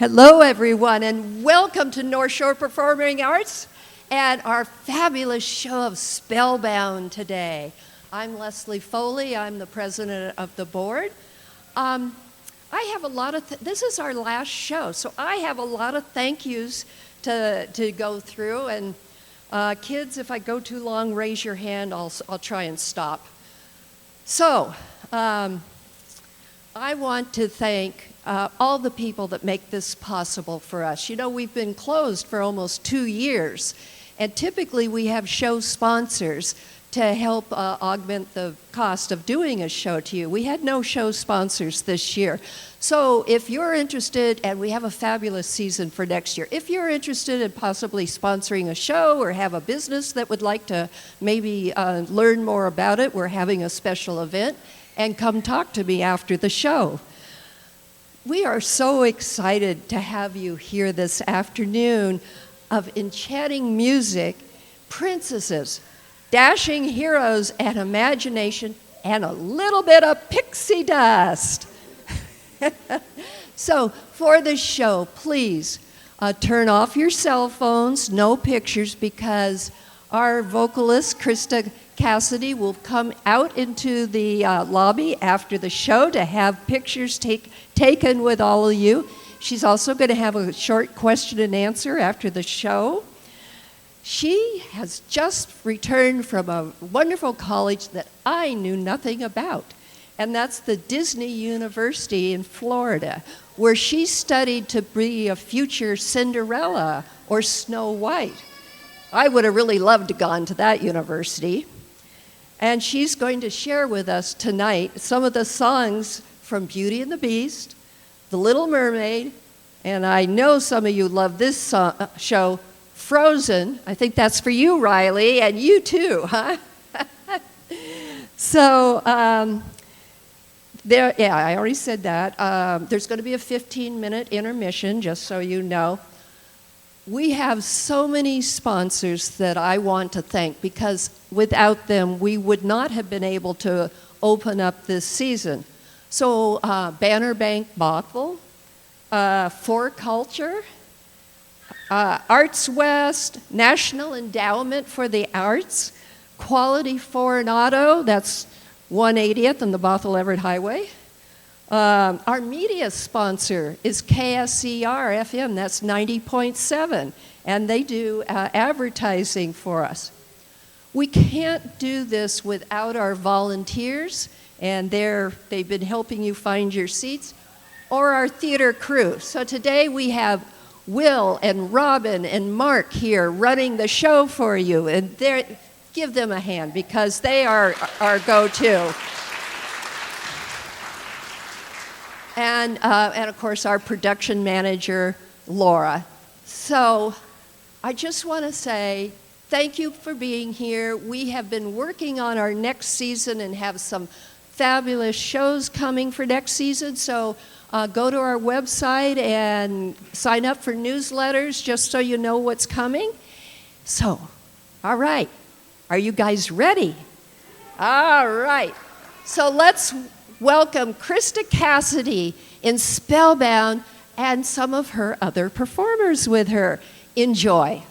Hello, everyone, and welcome to North Shore Performing Arts and our fabulous show of Spellbound today. I'm Leslie Foley. I'm the president of the board. I have a lot of, this is our last show, so I have a lot of thank yous to go through. And kids, if I go too long, raise your hand. I'll try and stop. So, I want to thank all the people that make this possible for us. You know, we've been closed for almost 2 years, and typically we have show sponsors to help augment the cost of doing a show to you. We had no show sponsors this year. So if you're interested, and we have a fabulous season for next year, if you're interested in possibly sponsoring a show or have a business that would like to maybe learn more about it, we're having a special event, and come talk to me after the show. We are so excited to have you here this afternoon of enchanting music, princesses, dashing heroes, and imagination, and a little bit of pixie dust. So for this show, please turn off your cell phones, no pictures, because our vocalist, Krista Cassidy, will come out into the lobby after the show to have pictures taken with all of you. She's also going to have a short question and answer after the show. She has just returned from a wonderful college that I knew nothing about, and that's the Disney University in Florida, where she studied to be a future Cinderella or Snow White. I would have really loved to have gone to that university. And she's going to share with us tonight some of the songs from Beauty and the Beast, The Little Mermaid, and I know some of you love this show, Frozen. I think that's for you, Riley, and you too, huh? So, I already said that. There's going to be a 15-minute intermission, just so you know. We have so many sponsors that I want to thank, because without them, we would not have been able to open up this season. So Banner Bank Bothell, For Culture, Arts West, National Endowment for the Arts, Quality Foreign Auto, that's 180th and the Bothell Everett Highway. Our media sponsor is KSER FM, that's 90.7, and they do advertising for us. We can't do this without our volunteers, and they've been helping you find your seats, or our theater crew. So today we have Will and Robin and Mark here running the show for you, and give them a hand because they are our go-to. And of course, our production manager, Laura. So I just want to say thank you for being here. We have been working on our next season and have some fabulous shows coming for next season. So go to our website and sign up for newsletters just so you know what's coming. So, all right. Are you guys ready? All right. So let's welcome Krista Cassidy in Spellbound and some of her other performers with her. Enjoy.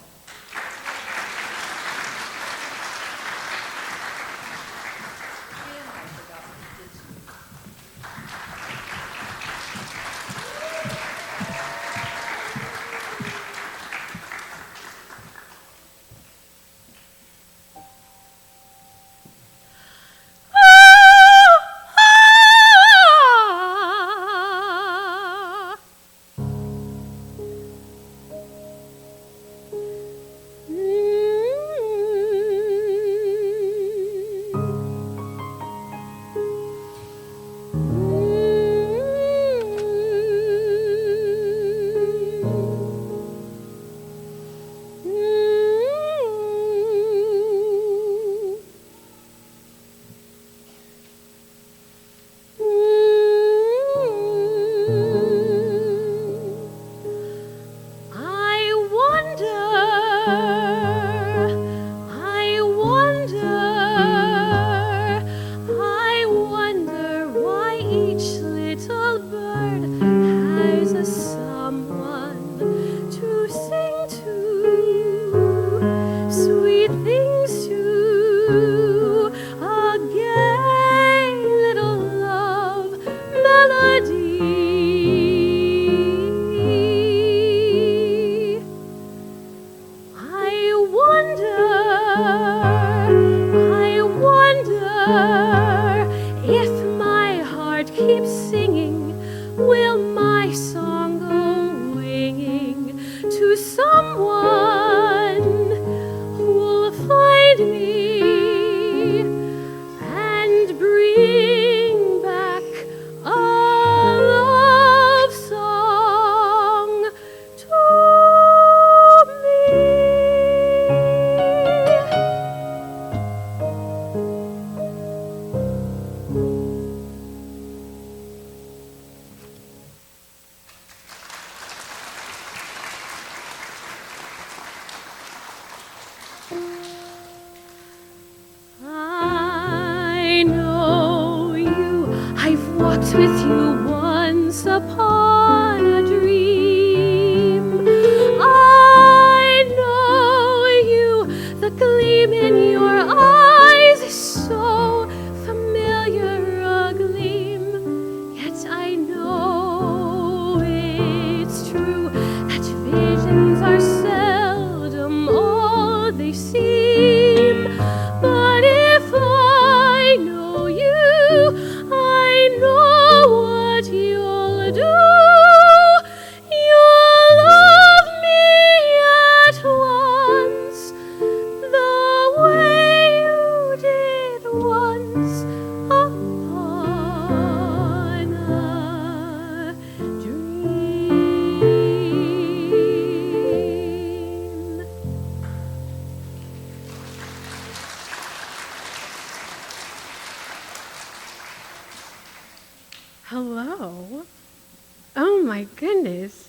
my goodness.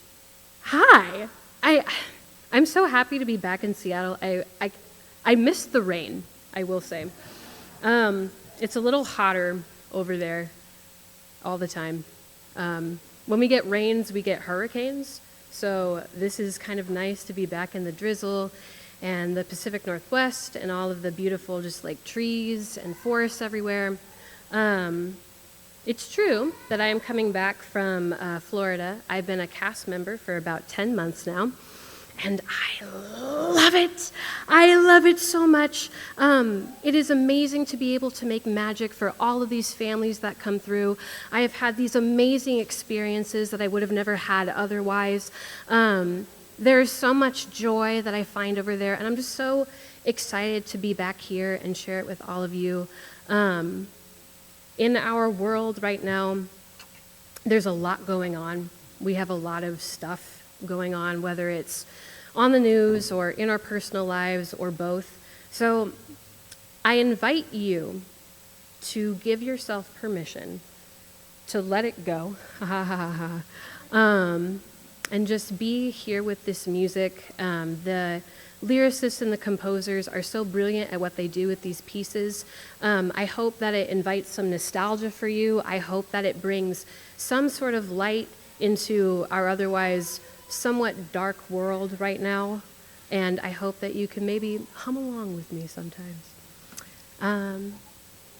Hi. I'm so happy to be back in Seattle. I missed the rain, I will say. It's a little hotter over there all the time. When we get rains, we get hurricanes. So this is kind of nice to be back in the drizzle and the Pacific Northwest and all of the beautiful just like trees and forests everywhere. It's true that I am coming back from Florida. I've been a cast member for about 10 months now, and I love it. I love it so much. It is amazing to be able to make magic for all of these families that come through. I have had these amazing experiences that I would have never had otherwise. There's so much joy that I find over there, and I'm just so excited to be back here and share it with all of you. In our world right now, there's a lot going on. We have a lot of stuff going on, whether it's on the news or in our personal lives or both. So I invite you to give yourself permission to let it go, and just be here with this music. The lyricists and the composers are so brilliant at what they do with these pieces. I hope that it invites some nostalgia for you. I hope that it brings some sort of light into our otherwise somewhat dark world right now. And I hope that you can maybe hum along with me sometimes.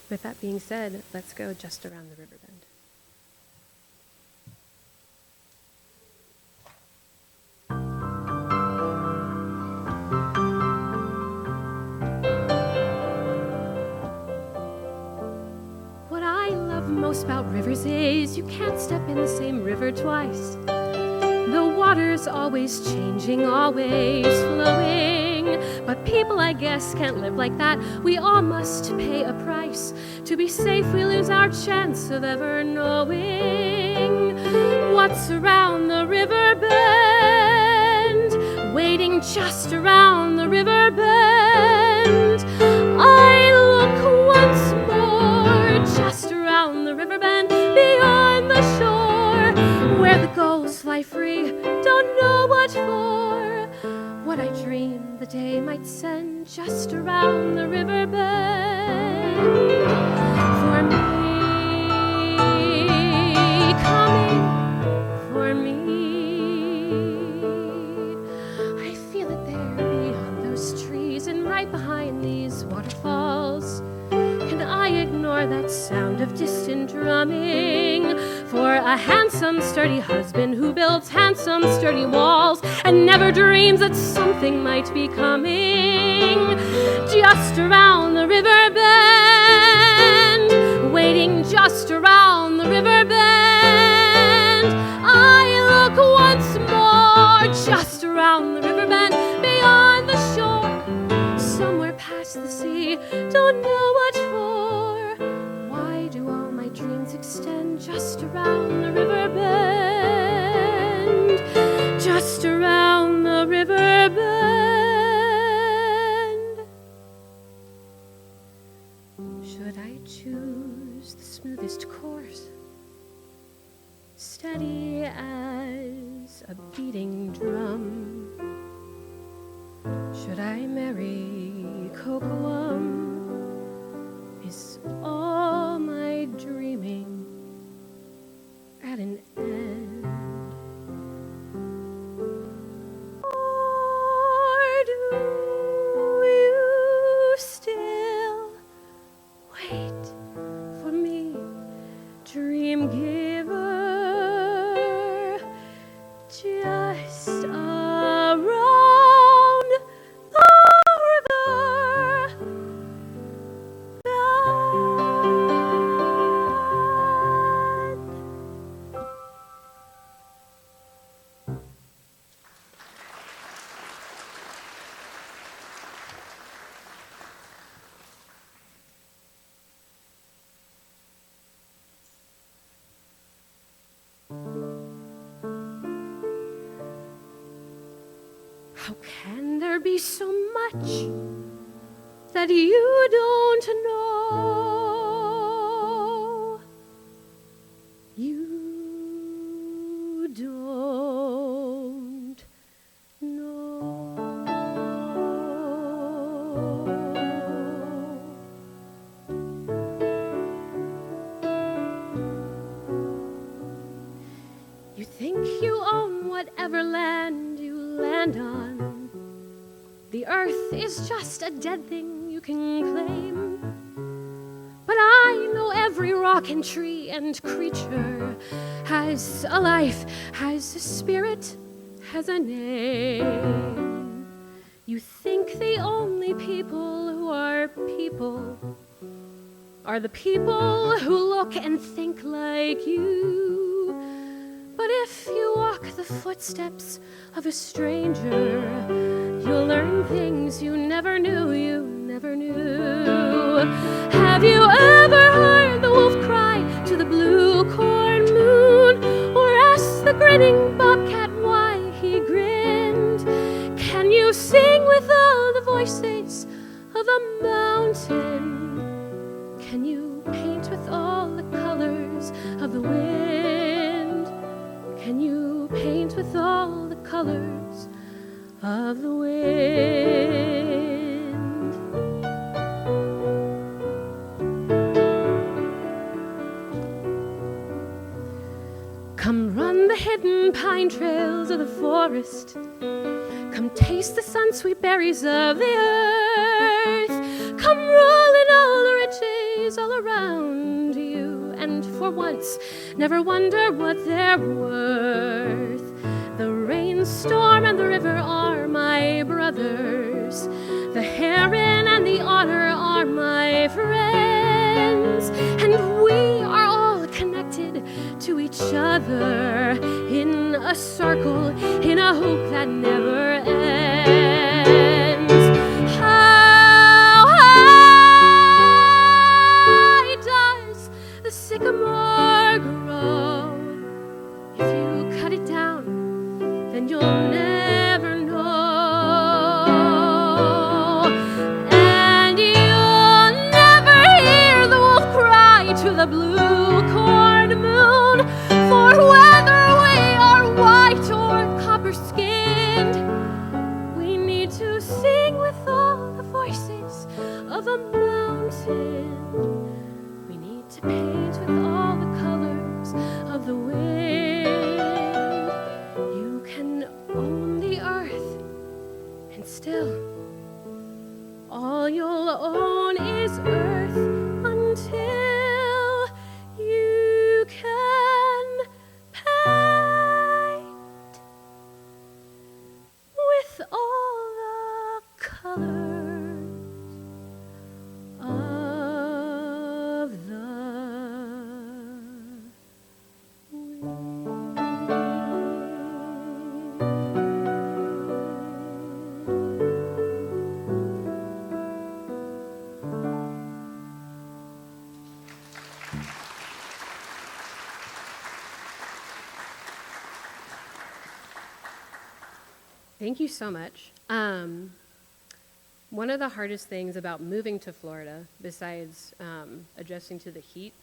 With that being said, let's go just around the river bend. Most about rivers is you can't step in the same river twice. The water's always changing, always flowing. But people, I guess, can't live like that. We all must pay a price. To be safe, we lose our chance of ever knowing what's around the river bend, waiting just around the river bend. I look once more just around the river bend, beyond the shore, where the gulls fly free, don't know what for. What I dream the day might send just around the river bend. For me, coming for me. I feel it there beyond those trees and right behind these waterfalls. Can I ignore that sound of distant drumming? For a handsome, sturdy husband who builds handsome, sturdy walls and never dreams that something might be coming. Just around the river bend, waiting just around the river bend. I look once more just around the river bend, beyond the shore, somewhere past the sea, don't know what for. Why do all my dreams extend just around the river bend, just around the river bend? Should I choose the smoothest course, steady as a beating drum? Should I marry Cocoam? Is all my dreaming at an end? Or do you still wait for me, dream giver, just around the river bend? How can there be so much that you don't know? You don't you own whatever land you land on, the earth is just a dead thing you can claim. But I know every rock and tree and creature has a life, has a spirit, has a name. You think the only people who are people are the people who look and think like you. But if you walk the footsteps of a stranger, you'll learn things you never knew, you never knew. Have you ever heard the wolf cry to the blue corn moon, or asked the grinning bobcat why he grinned? Can you sing with all the voices of a mountain? Can you paint with all the colors of the wind? Can you paint with all the colors of the wind? Come run the hidden pine trails of the forest. Come taste the sun-sweet berries of the earth. Come roll in all the riches all around you, and for once never wonder what they're worth. The rainstorm and the river are my brothers. The heron and the otter are my friends. And we are all connected to each other in a circle, in a hoop that never ends. How high does the sycamore grow? If you cut it down, then you'll never know. And you'll never hear the wolf cry to the blue corn moon, for whether we are white or copper-skinned, we need to sing with all the voices of a mountain. We need to paint with all the colors of the wind. You can own the earth, and still all you'll own is earth until you can paint with all the colors of the Thank you so much. One of the hardest things about moving to Florida, besides adjusting to the heat,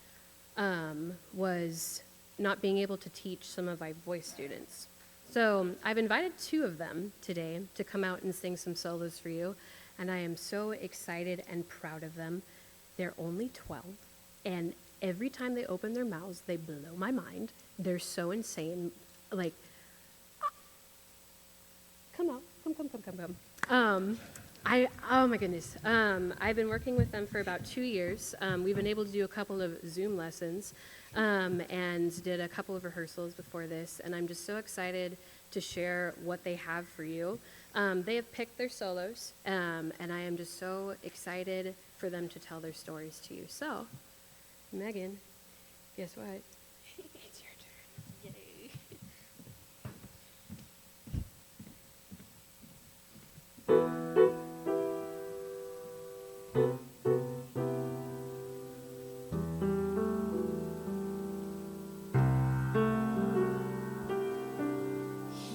was not being able to teach some of my voice students. So I've invited 2 of them today to come out and sing some solos for you, and I am so excited and proud of them. They're only 12, and every time they open their mouths, they blow my mind. They're so insane. Like, come out, come. Oh my goodness. I've been working with them for about 2 years. We've been able to do a couple of Zoom lessons and did a couple of rehearsals before this, and I'm just so excited to share what they have for you. They have picked their solos, and I am just so excited for them to tell their stories to you. So, Megan, guess what? It's your turn. Yay.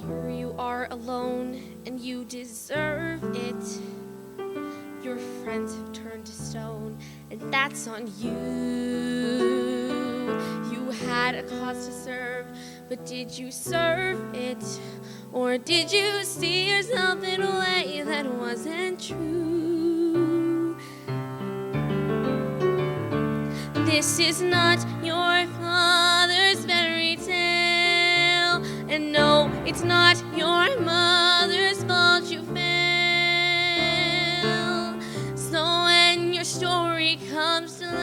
Here you are alone, and you deserve it. Your friends have turned to stone, and that's on you. You had a cause to serve, but did you serve it? Or did you see yourself in a way that wasn't true? This is not your father's fairy tale, And no, it's not your mother's fault you fail. So when your story comes to light,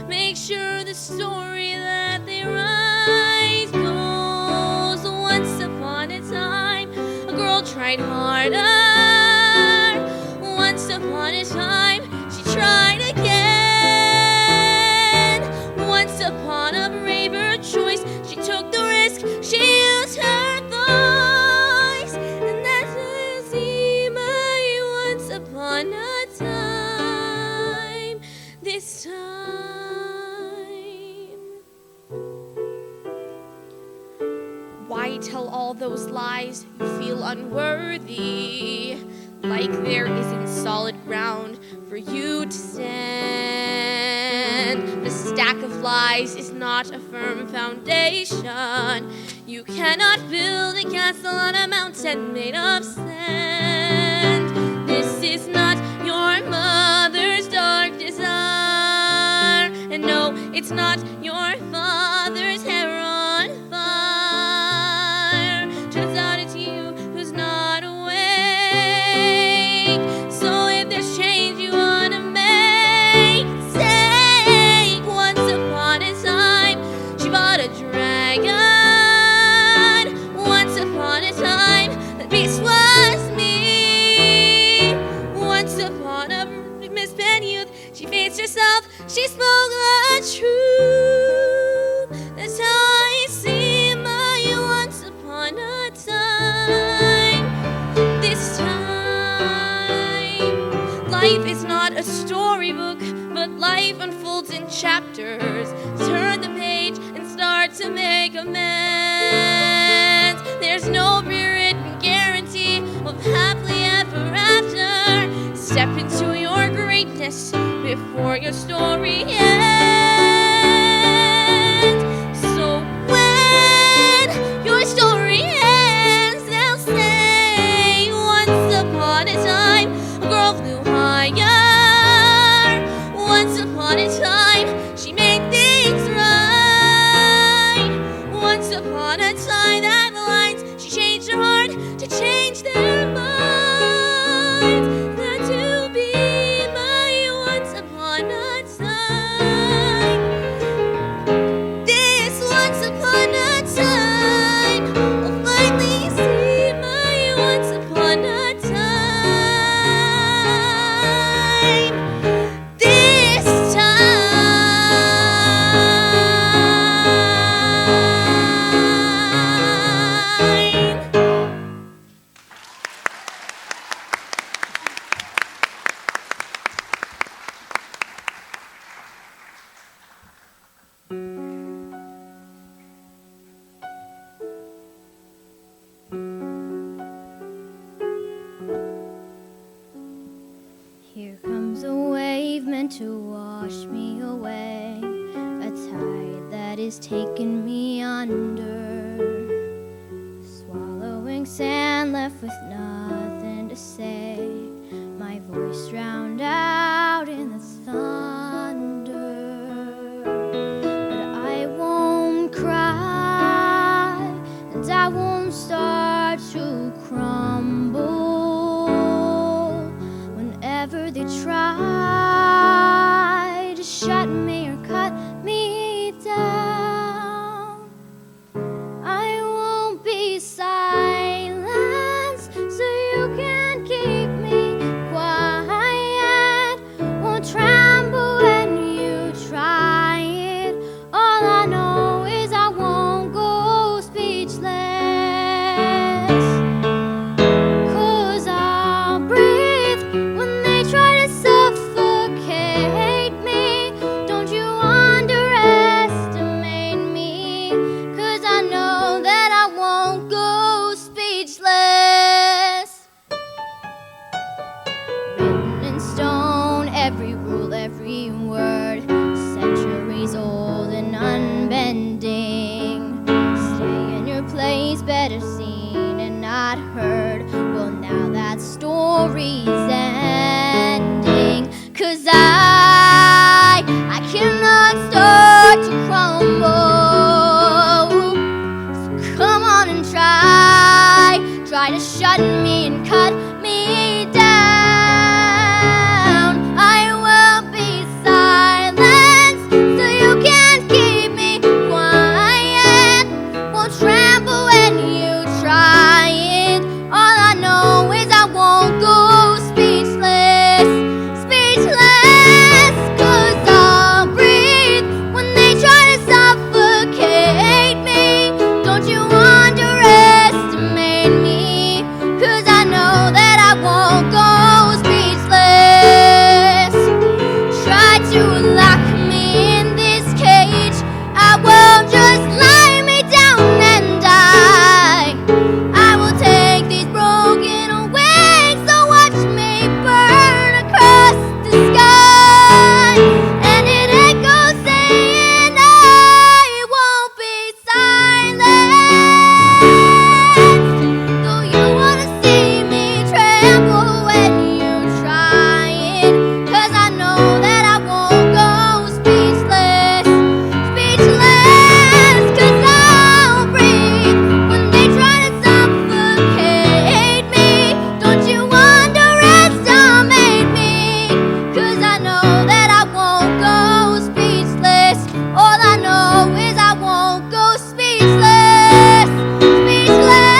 make sure the story that they write goes, once upon a time, a girl tried harder. Once upon a time, she tried again. Once upon a braver choice, she took the risk, she used her voice. And that's my once upon a time, this time. Why tell all those lies? You feel unworthy, like there isn't solid ground for you to stand. The stack of lies is not a firm foundation. You cannot build a castle on a mountain made of sand. This is not your mother's dark desire. And no, it's not your father's hair on fire. Turns out it's you who's not awake. So if there's change you wanna make, take. Once upon a time, she bought a dragon. Once upon a time, that beast was me. Once upon a misspent youth, she faced herself, she spoke the truth. That's how I see my once upon a time, this time. Life is not a storybook, but life unfolds in chapters. Turn the page and start to make amends. There's no rewritten guarantee of happily ever after. Step into your greatness before your story ends. So when your story ends, they'll say, once upon a time, a girl flew higher. Once upon a time, she made things right. Once upon a time, that lines, she changed her heart to change their minds. That to be my once upon a time. This once upon a time, I'll finally see my once upon a time. This time. Here comes a wave meant to wash me away, a tide that is taking me under, swallowing sand left with nothing to say, my voice drowned out in the thunder. But I won't cry, and I won't start to crumble. Whenever they try to shut me or cut me down, I won't be silenced, so you can keep me quiet. Won't tremble when you try it. All I know is I won't go speechless. 'Cause I'll breathe when they try to suffocate me. Don't you underestimate me, 'cause I know that I won't go speechless. Written in stone, every rule, every word, centuries old and unbending. Stay in your place, better seen and not heard. Well, now that story's ending. 'Cause I cannot start to crumble tremble when you try it. All I know is I won't go speechless, speechless, 'cause I'll breathe when they try to suffocate me. Don't you underestimate me, 'cause I know that I won't go speechless. Try to lock me in this cage, I won't just lie me down and die. I will take these broken wings, so watch me burn across the sky. And it echoes saying I won't be silenced. Though you wanna see me tremble when you try it, 'cause I know that I won't go speechless, speechless, 'cause I'll breathe when they try to suffocate me. Don't you underestimate me, 'cause I know that I won't go speechless. All I know is I won't go speechless, speechless.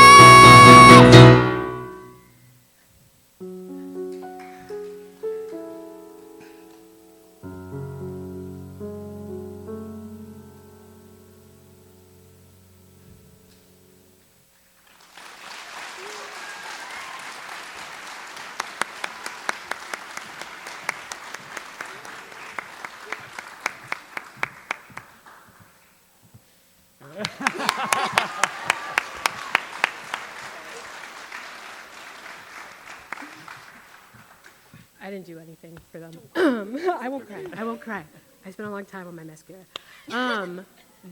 I didn't do anything for them. I won't cry. I won't cry. I spent a long time on my mascara.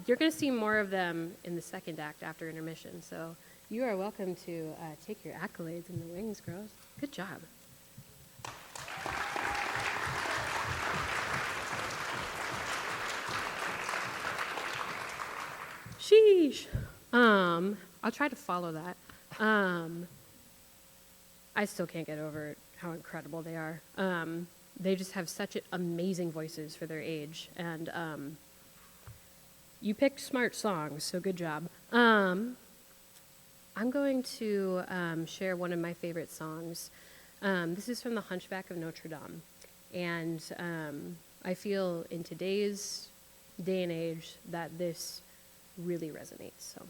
You're going to see more of them in the second act after intermission, so you are welcome to take your accolades in the wings, girls. Good job. Sheesh. I'll try to follow that. I still can't get over how incredible they are. They just have such amazing voices for their age, and you picked smart songs, so good job. I'm going to share one of my favorite songs. This is from The Hunchback of Notre Dame, and I feel in today's day and age that this really resonates. So.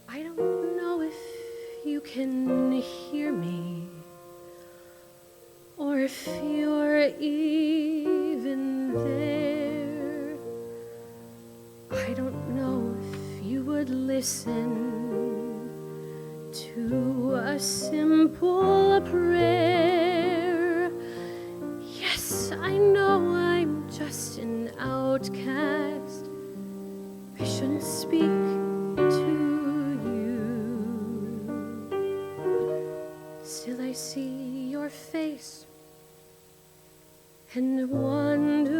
I don't know if you can hear me, or if you're even there. I don't know if you would listen to a simple prayer. Yes, I know I'm just an outcast. I shouldn't speak to you. Still I see your face and wonder,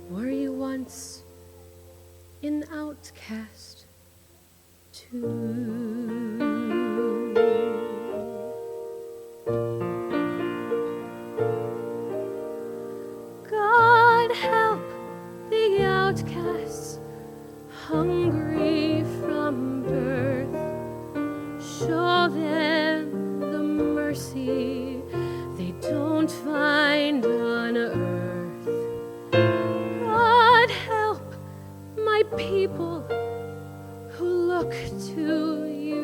were you once an outcast too? God help the outcasts, hungry from birth. Show them the mercy they don't find on earth. God help my people who look to you.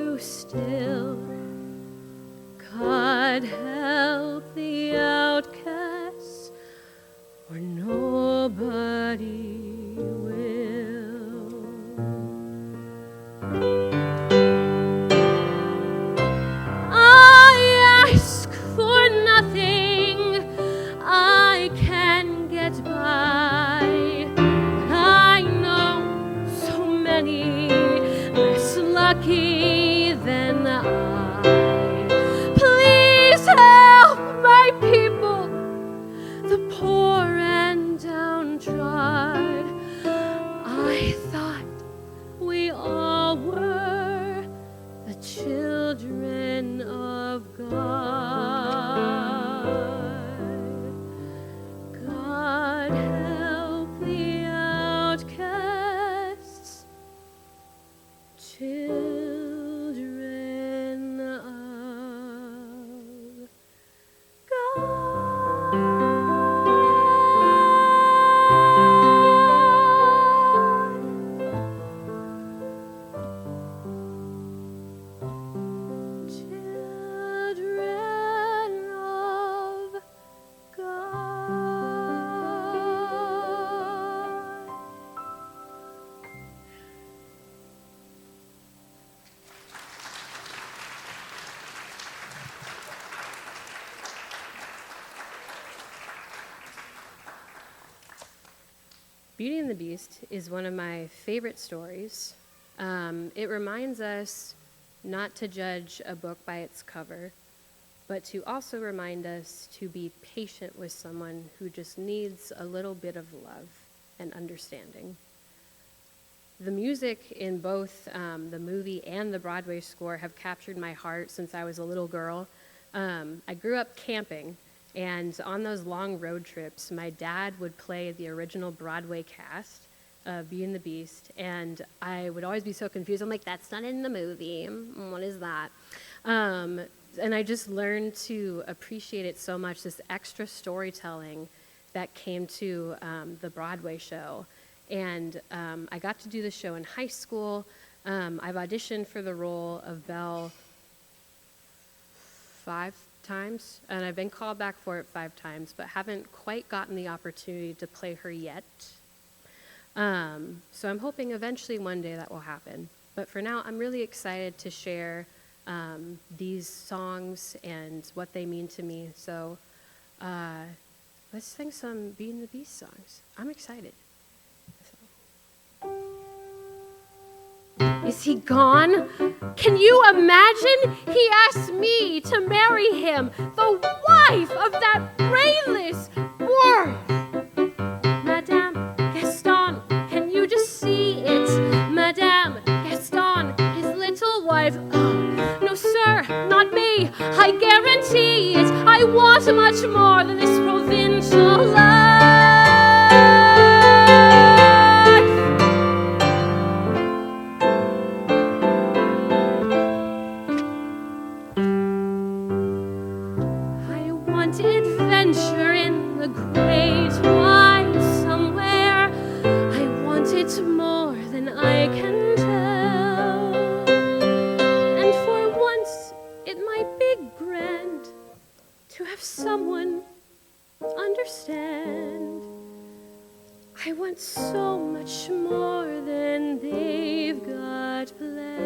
Beauty and the Beast is one of my favorite stories. It reminds us not to judge a book by its cover, but to also remind us to be patient with someone who just needs a little bit of love and understanding. The music in both the movie and the Broadway score have captured my heart since I was a little girl. I grew up camping, and on those long road trips, my dad would play the original Broadway cast of Beauty and the Beast, and I would always be so confused. I'm like, that's not in the movie. What is that? And I just learned to appreciate it so much, this extra storytelling that came to the Broadway show. And I got to do the show in high school. I've auditioned for the role of Belle 5 times, and I've been called back for it 5 times, but haven't quite gotten the opportunity to play her yet. So I'm hoping eventually one day that will happen. But for now, I'm really excited to share these songs and what they mean to me. So let's sing some Beauty and the Beast songs. I'm excited. Is he gone? Can you imagine? He asked me to marry him, the wife of that brainless worm. Madame Gaston, can you just see it? Madame Gaston, his little wife. Oh, no, sir, not me. I guarantee it. I want much more than this provincial life. Adventure in the great wide somewhere. I want it more than I can tell. And for once, it might be grand to have someone understand. I want so much more than they've got planned.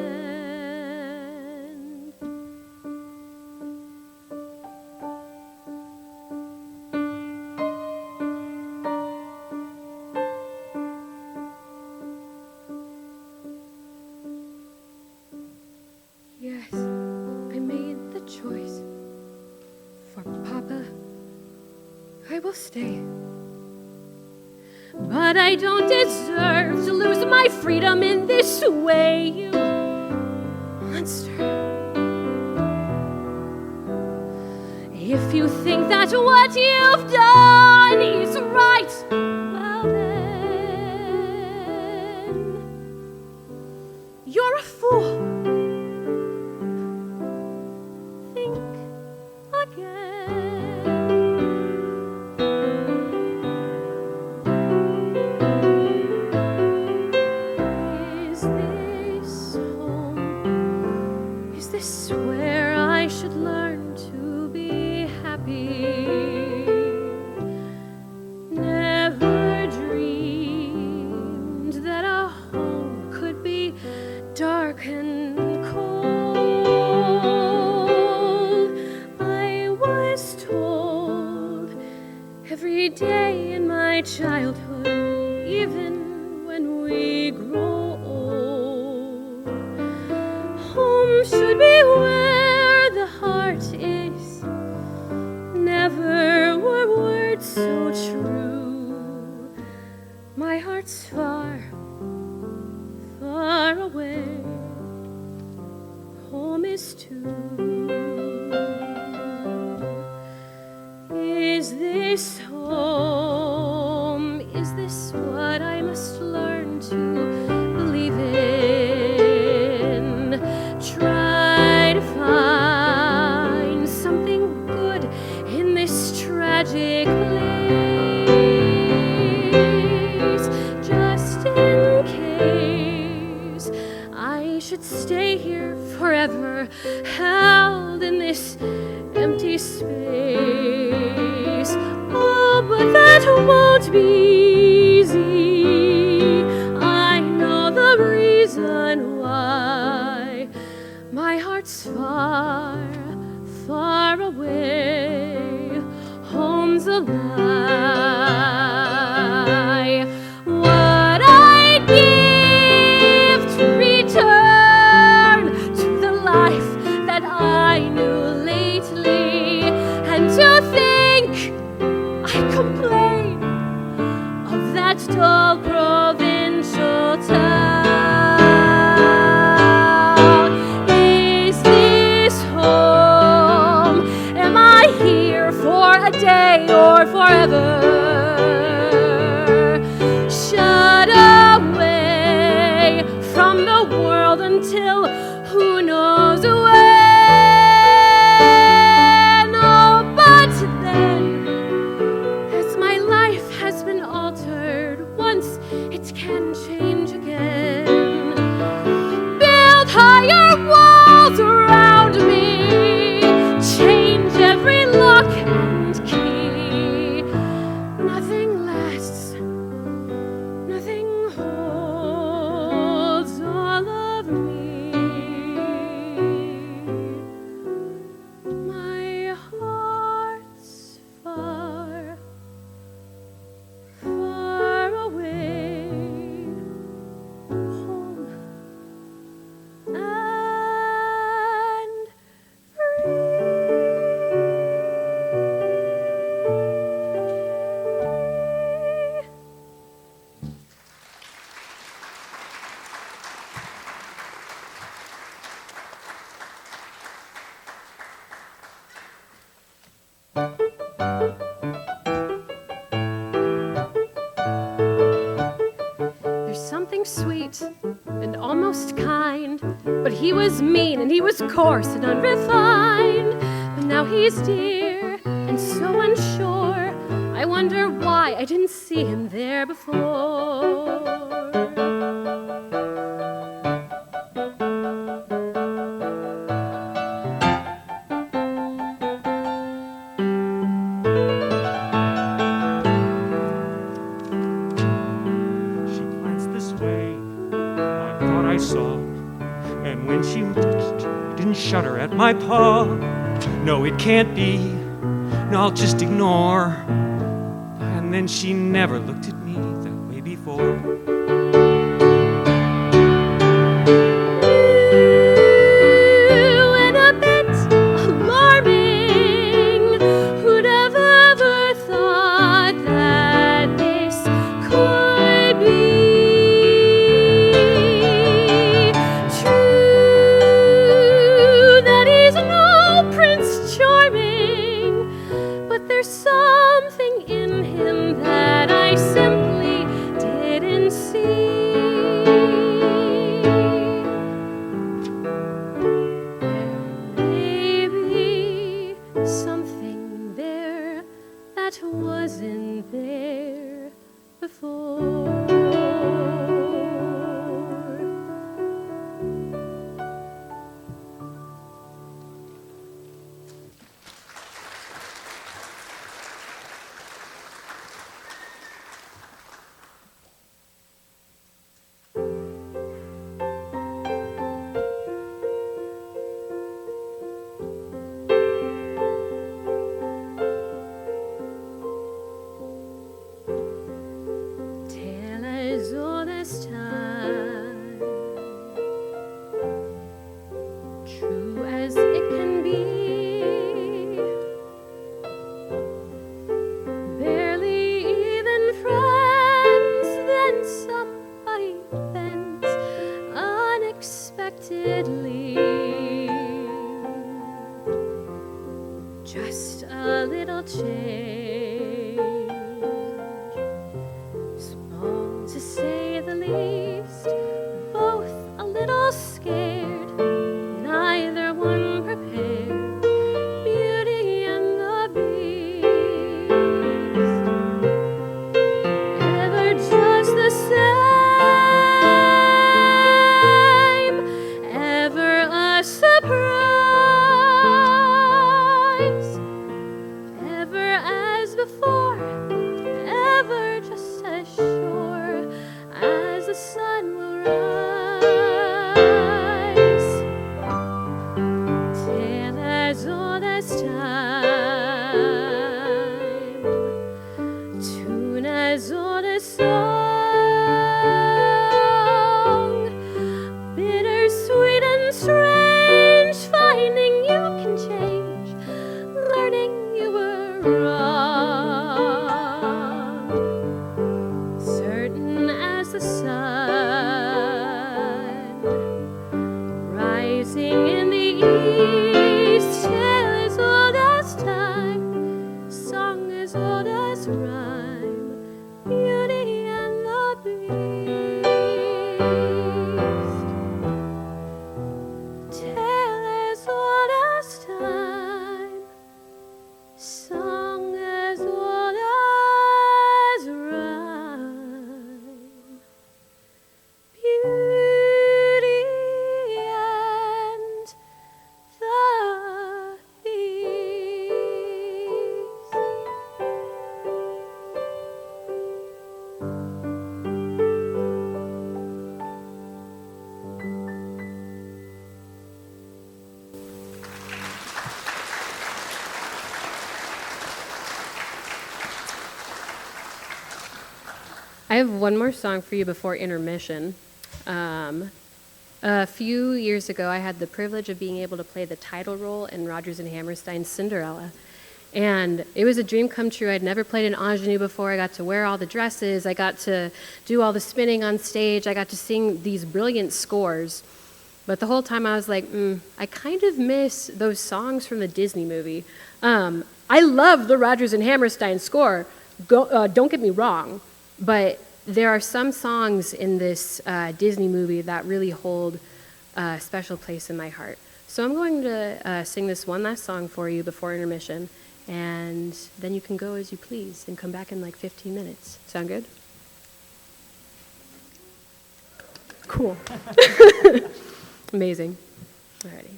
Yes, I made the choice. For Papa, I will stay. But I don't deserve to lose my freedom in this way, you monster. If you think that what you've done is right, well then, you're a fool. Where I should learn to be happy. Never dreamed that a home could be dark and cold. I was told every day in my childhood, even when we grow old, home should be where the heart is. Never were words so true. My heart's far, far away. Home is too. Is this home? Is this what I must learn to believe in? Try to find something good in this tragic place, just in case I should stay here forever, held in this empty space. Oh, but that won't be easy. I know the reason why. My heart's far, far away. Home's a lie. day or forever. Shut away from the world until who knows when. Oh, but then, as my life has been altered once, it can change again. Build higher walls around me, change every lock and key. Nothing lasts, nothing holds all of me. My heart's far, far away, home and free. There's something sweet and almost kind, but he was mean and he was coarse and unrefined. But now he's dear and so unsure. I wonder why I didn't see him there before. She glanced this way, I thought I saw, and when she touched, it didn't shudder at my paw. No, it can't be, no, I'll just ignore. And then she never looked at me that way before. And a bit alarming. Who'd have ever thought that this could be true? That he's no Prince Charming, but there's something in him that I simply didn't see. There may be something there that wasn't there before. Tale as old as time, true as it can be. Barely even friends, then somebody bends unexpectedly. Just a little change, small to say the least, both a little scared, neither one prepared. Beauty and the Beast, ever just the same, ever a surprise, ever as before, ever just as sure as the sun will rise. Tale as old as time, tune as old as song, bittersweet and strange, finding you can change, learning you were wrong. Certain as the sun, rising in the east, tale as old as time, song I have one more song for you before intermission. A few years ago, I had the privilege of being able to play the title role in Rodgers and Hammerstein's Cinderella. And it was a dream come true. I'd never played an ingenue before. I got to wear all the dresses. I got to do all the spinning on stage. I got to sing these brilliant scores. But the whole time I was like, I kind of miss those songs from the Disney movie. I love the Rodgers and Hammerstein score. Don't get me wrong. But there are some songs in this Disney movie that really hold a special place in my heart. So I'm going to sing this one last song for you before intermission, and then you can go as you please and come back in like 15 minutes. Sound good? Cool. Amazing. Alrighty.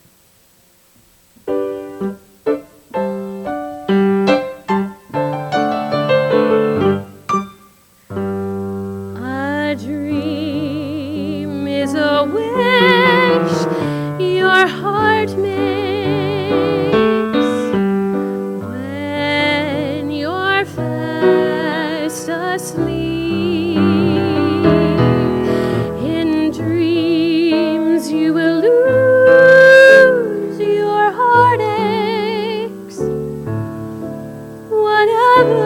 A dream is a wish your heart makes when you're fast asleep. In dreams you will lose your heartaches. Whatever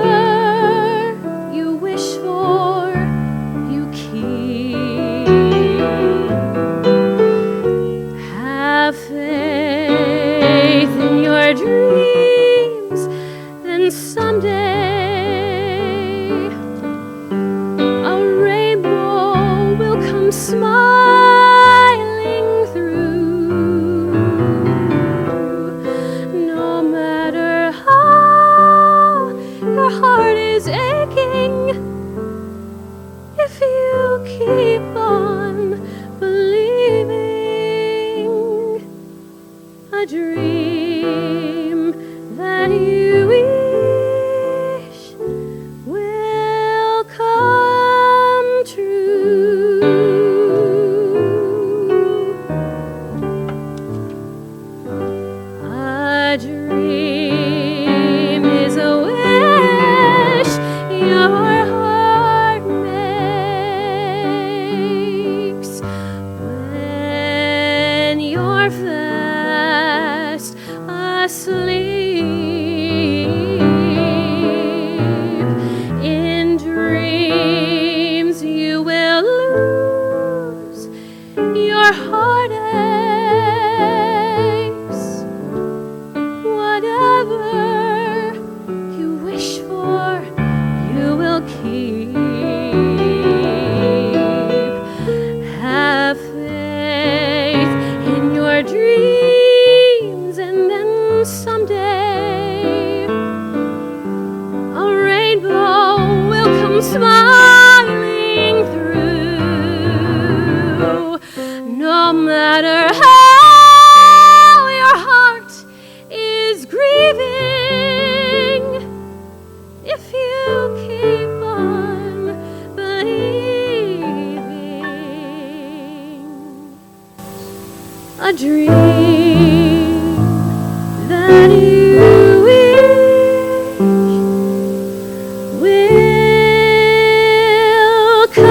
you wish for, you keep. Have faith in your dreams, then someday a rainbow will come smiling through. No matter how your heart is aching, if you keep on believing, a dream that you wish will come true. A dream is a wish your heart makes when you're fast asleep. In dreams you will lose your heartaches. Whatever you wish for, you will keep. Have faith in your dreams, and then someday a rainbow will come smiling through. No matter how your heart is grieving, if you keep on believing, a dream that you wish will come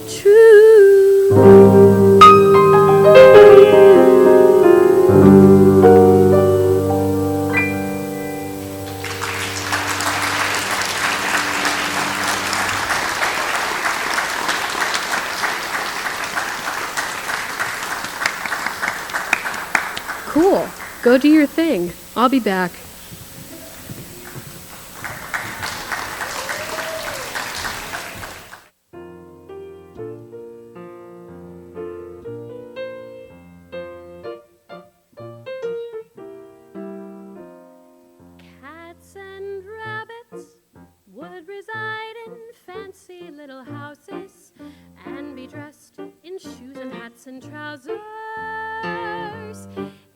true. Cool. Go do your thing. I'll be back. Cats and rabbits would reside in fancy little houses and be dressed in shoes and hats and trousers.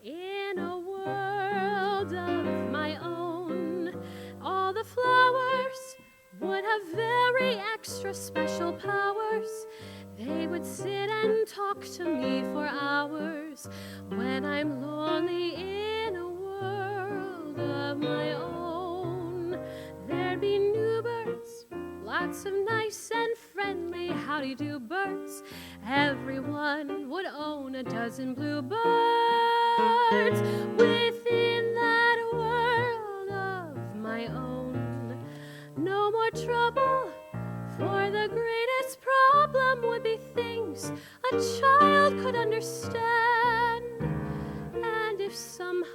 In a world of my own, all the flowers would have very extra special powers. They would sit and talk to me for hours when I'm lonely in a world of my own. There'd be new birds howdy do birds. Everyone would own a dozen bluebirds. Within that world of my own, no more trouble, for the greatest problem would be things a child could understand. And if somehow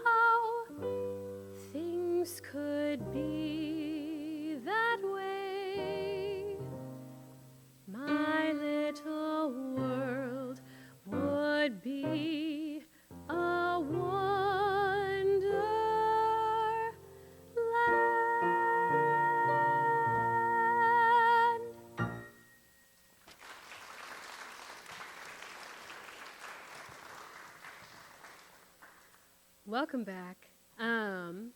things could be that way, my little world would be a wonderland. Welcome back. I'm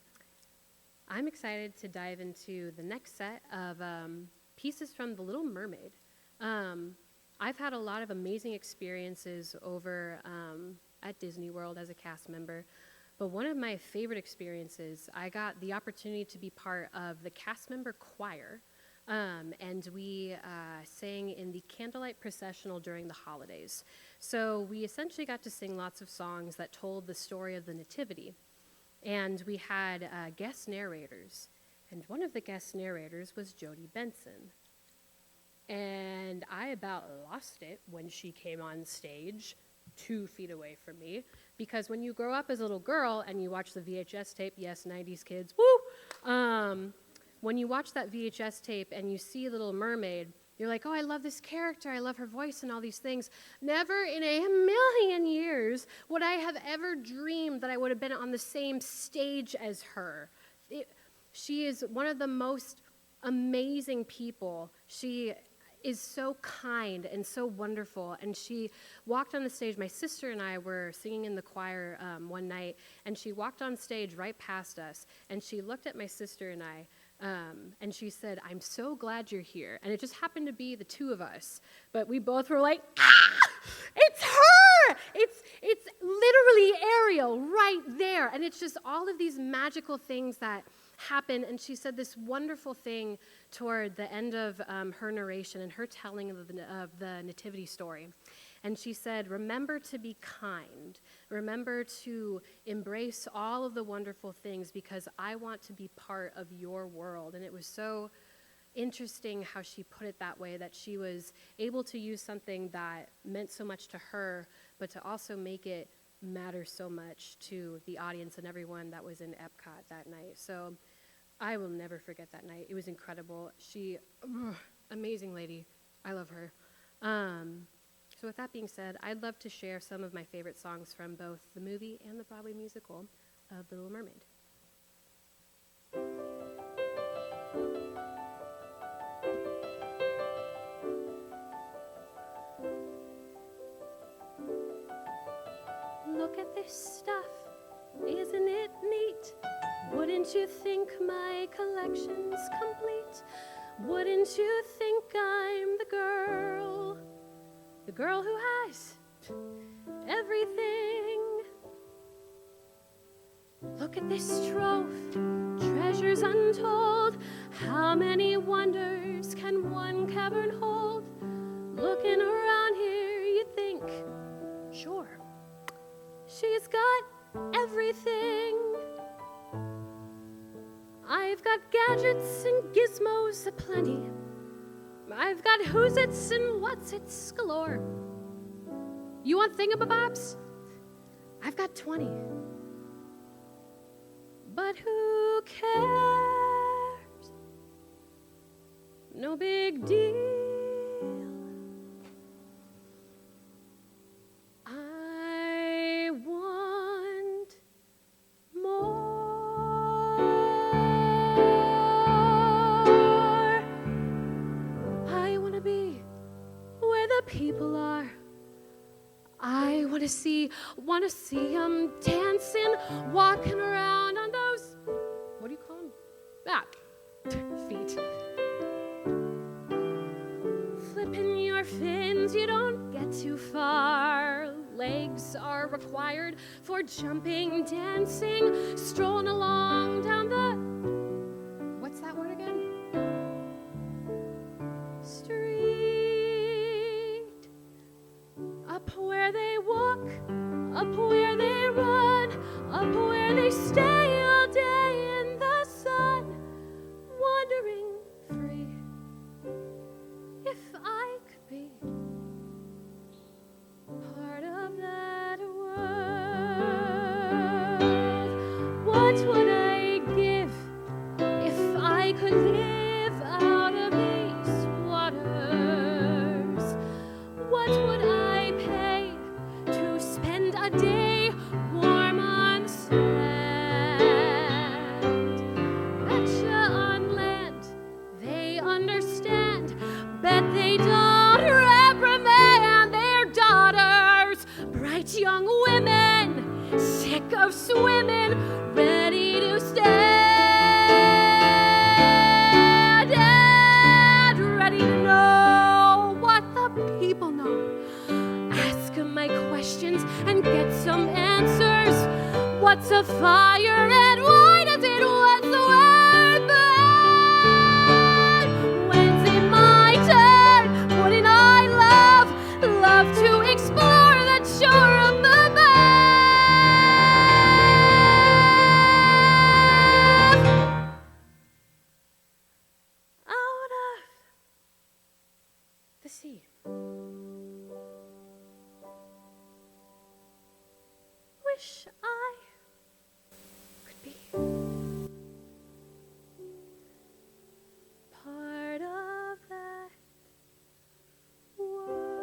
excited to dive into the next set of pieces from The Little Mermaid. I've had a lot of amazing experiences over at Disney World as a cast member, but one of my favorite experiences, I got the opportunity to be part of the cast member choir, and we sang in the candlelight processional during the holidays. So we essentially got to sing lots of songs that told the story of the Nativity. And we had guest narrators, and one of the guest narrators was Jodie Benson. And I about lost it when she came on stage 2 feet away from me, because when you grow up as a little girl and you watch the VHS tape, yes, 90s kids, woo! When you watch that VHS tape and you see Little Mermaid, you're like, oh, I love this character, I love her voice and all these things. Never in a million years would I have ever dreamed that I would have been on the same stage as her. She is one of the most amazing people. She is so kind and so wonderful, and she walked on the stage. My sister and I were singing in the choir one night, and she walked on stage right past us, and she looked at my sister and I, and she said, I'm so glad you're here. And it just happened to be the two of us. But we both were like, ah, it's her! It's literally Ariel right there. And it's just all of these magical things that happen. And she said this wonderful thing toward the end of her narration and her telling of the Nativity story. And she said, remember to be kind. Remember to embrace all of the wonderful things, because I want to be part of your world. And it was so interesting how she put it that way, that she was able to use something that meant so much to her, but to also make it matter so much to the audience and everyone that was in Epcot that night. So I will never forget that night. It was incredible. Amazing lady. I love her. So with that being said, I'd love to share some of my favorite songs from both the movie and the Broadway musical of The Little Mermaid. Look at this stuff, isn't it neat? Wouldn't you think my collection's complete? Wouldn't you think I'm the girl who has everything? Look at this trove, treasures untold. How many wonders can one cavern hold? Looking around here, you think, sure, she's got everything. I've got gadgets and gizmos aplenty. I've got who's-its and what's-its galore. You want thingamabobs? I've got 20. But who cares? No big deal. I want more. I want to be where the people are. I want to see them dancing, walking around on those, what do you call them? Feet. Flipping your fins, you don't get too far. Legs are required for jumping, dancing, strolling along down the, what's that word again? Street. Up where they walk, up where they run, up where they stay all day in the sun, wandering free. If I could be part of that world, what would I give if I could live out of these waters? What would I pay to spend a day warm on sand? Betcha on land they understand, bet they don't reprimand their daughters. Bright young women, sick of swimming, ready to stand and ready to know what the people know. Ask 'em my questions and get some answers. What's a fire and why does it what's the word burn? When's it my turn? Wouldn't I love to explore the shore of the out of the sea. Wish I could be part of that world.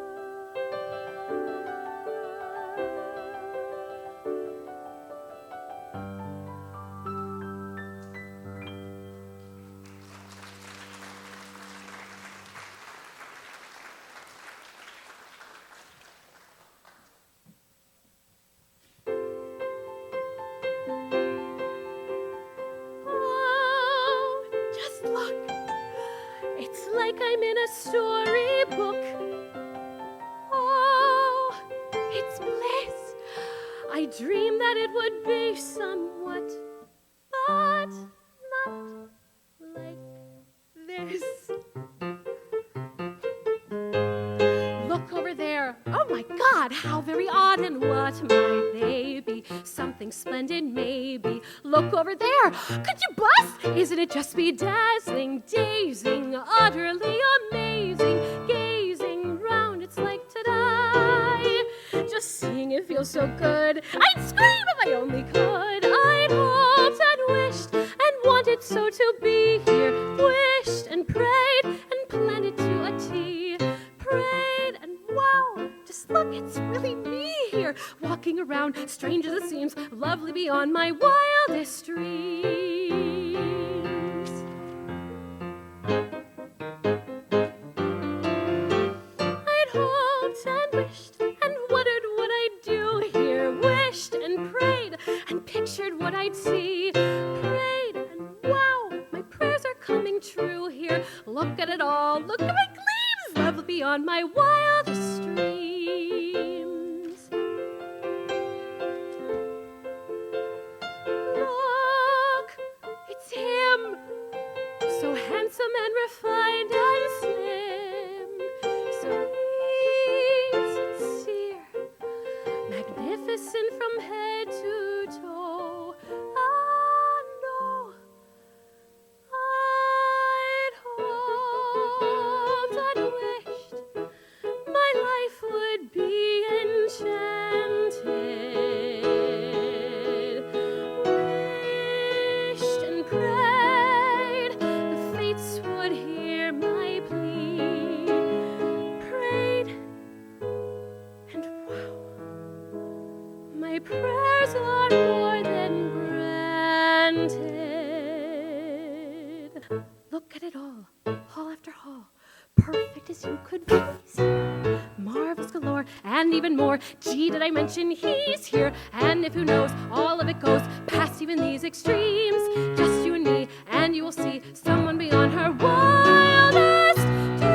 Oh, just look. It's like I'm in a storybook. Oh, it's bliss. I dreamed that it would be somewhat, but not like this. Look over there. Oh my God, how very odd, and what might they be? Something splendid maybe. Look over there. Could you bust? Isn't it just bedazzling, dazing, utterly amazing? Gazing round, it's like to die. Just seeing it feels so good. I'd scream if I only could. I'd hoped and wished and wanted so to be here. Wished and prayed and planned it to a T. Prayed and wow, just look, it's really me here, walking around, strange as it seems, lovely beyond my wildest dreams. I'd hoped and wished and wondered what I'd do here, wished and prayed and pictured what I'd see. Prayed and wow, my prayers are coming true here. Look at it all, look at my gleams, lovely beyond my wildest dreams. Look, it's him, so handsome and refined and slim, so neat, sincere, magnificent from head to toe. Ah, no, I'd hoped and wished my life would be enchanted. Wished and prayed the fates would hear my plea. Prayed and wow, my prayers are more than granted. Look at it all, hall after hall, perfect as you could please. Marvels galore, and even more. Gee, did I mention he's here? And if who knows, all of it goes past even these extremes. Just you and me, and you will see someone beyond her wildest dreams.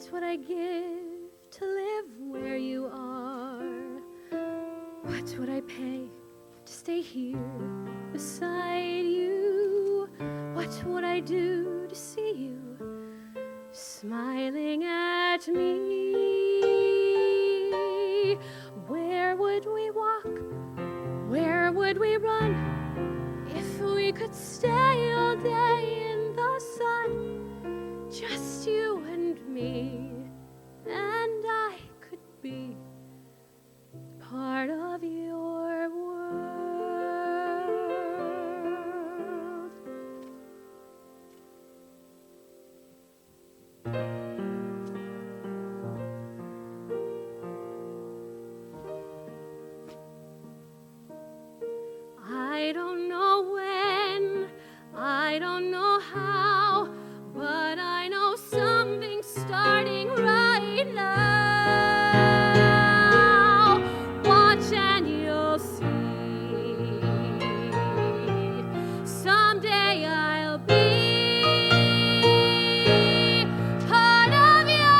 What would I give to live where you are? What would I pay to stay here beside you? What would I do to see you smiling at me? Where would we walk? Where would we run? If we could stay all day in the sun, just you and me, and I could be part of your world. I don't know when, I don't know how, but I know something's starting right now. Watch and you'll see. Someday I'll be part of your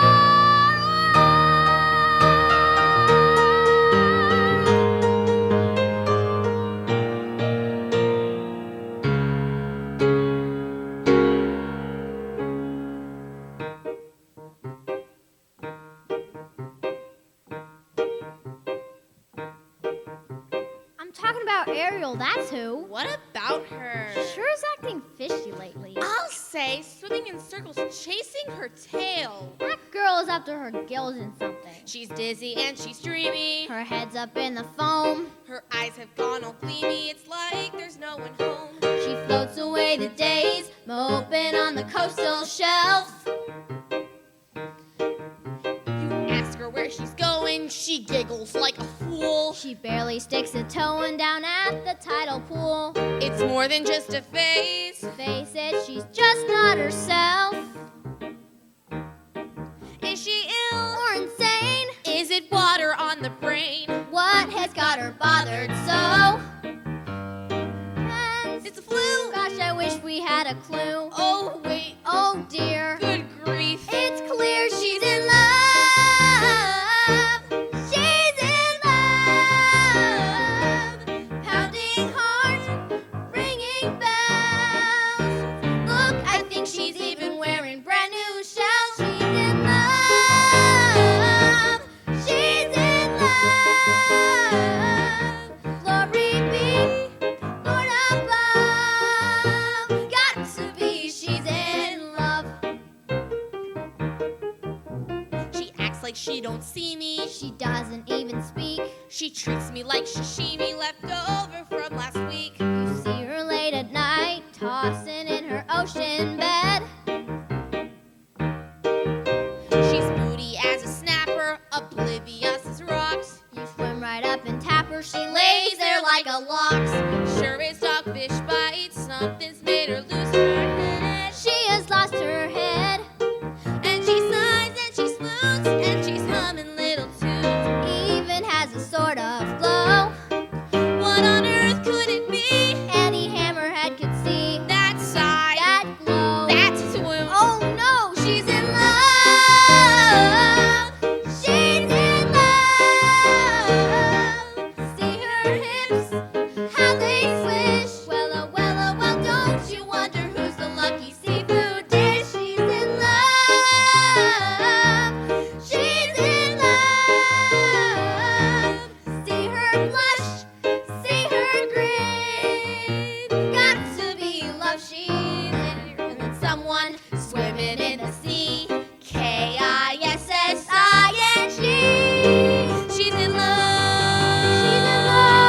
I'm talking about Ariel, that's who. What about her? Sure is acting fishy lately. I'll say swimming in circles, chasing her tail. That girl is after her gills in something. She's dizzy and she's dreamy. Her head's up in the foam. Her eyes have gone all gleamy. It's like there's no one home. She floats away the days, moping on the coastal shelf. You ask her where she's going, she giggles like a fool. She barely sticks a toe in down at the tidal pool. It's more than just a phase. Face it, she's just not herself. Is she ill? Or insane. Is it water on the brain? What has got her bothered so? And It's a flu. gosh, I wish we had a clue. Oh, wait. Oh dear. Good grief. It's clear she's in love. She's in love. Pounding heart, ringing bells. Look, I think she's even wearing brand new shells. She's in love. She's in love. Glory be, Lord above. Got to be, she's in love. She acts like she don't see me. She doesn't even speak. She treats me like sashimi left over from last week. You see her late at night, tossing in her ocean bed. She's moody as a snapper, oblivious as rocks. You swim right up and tap her, she lays there like a locks. Sure as dogfish bites, something's made her lose her head. She has lost her head. And she sighs and she swoons and she's humming little tunes. Even has a sort of glow. What on earth could it be? Any hammerhead could see That sigh, that glow. that swoon. Oh no, she's in love. She's in love. See her hips, how they swish. Well, oh, well, oh, well, don't you wonder who's the lucky seafood dish? She's in love. She's in love. See her blush, see her grin. Got to be love. She's in someone swimming in the sea. Kissing. She's in love. She's in love.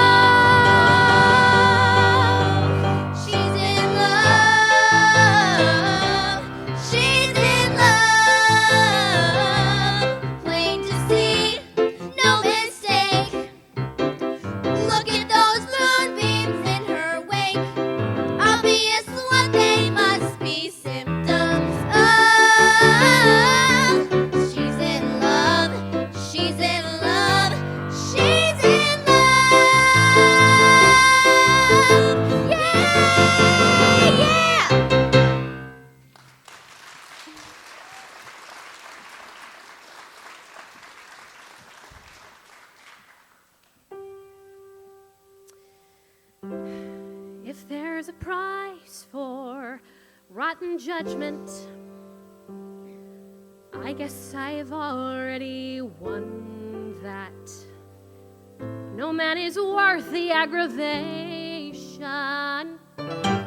If there's a price for rotten judgment, I guess I've already won that. No man is worth the aggravation.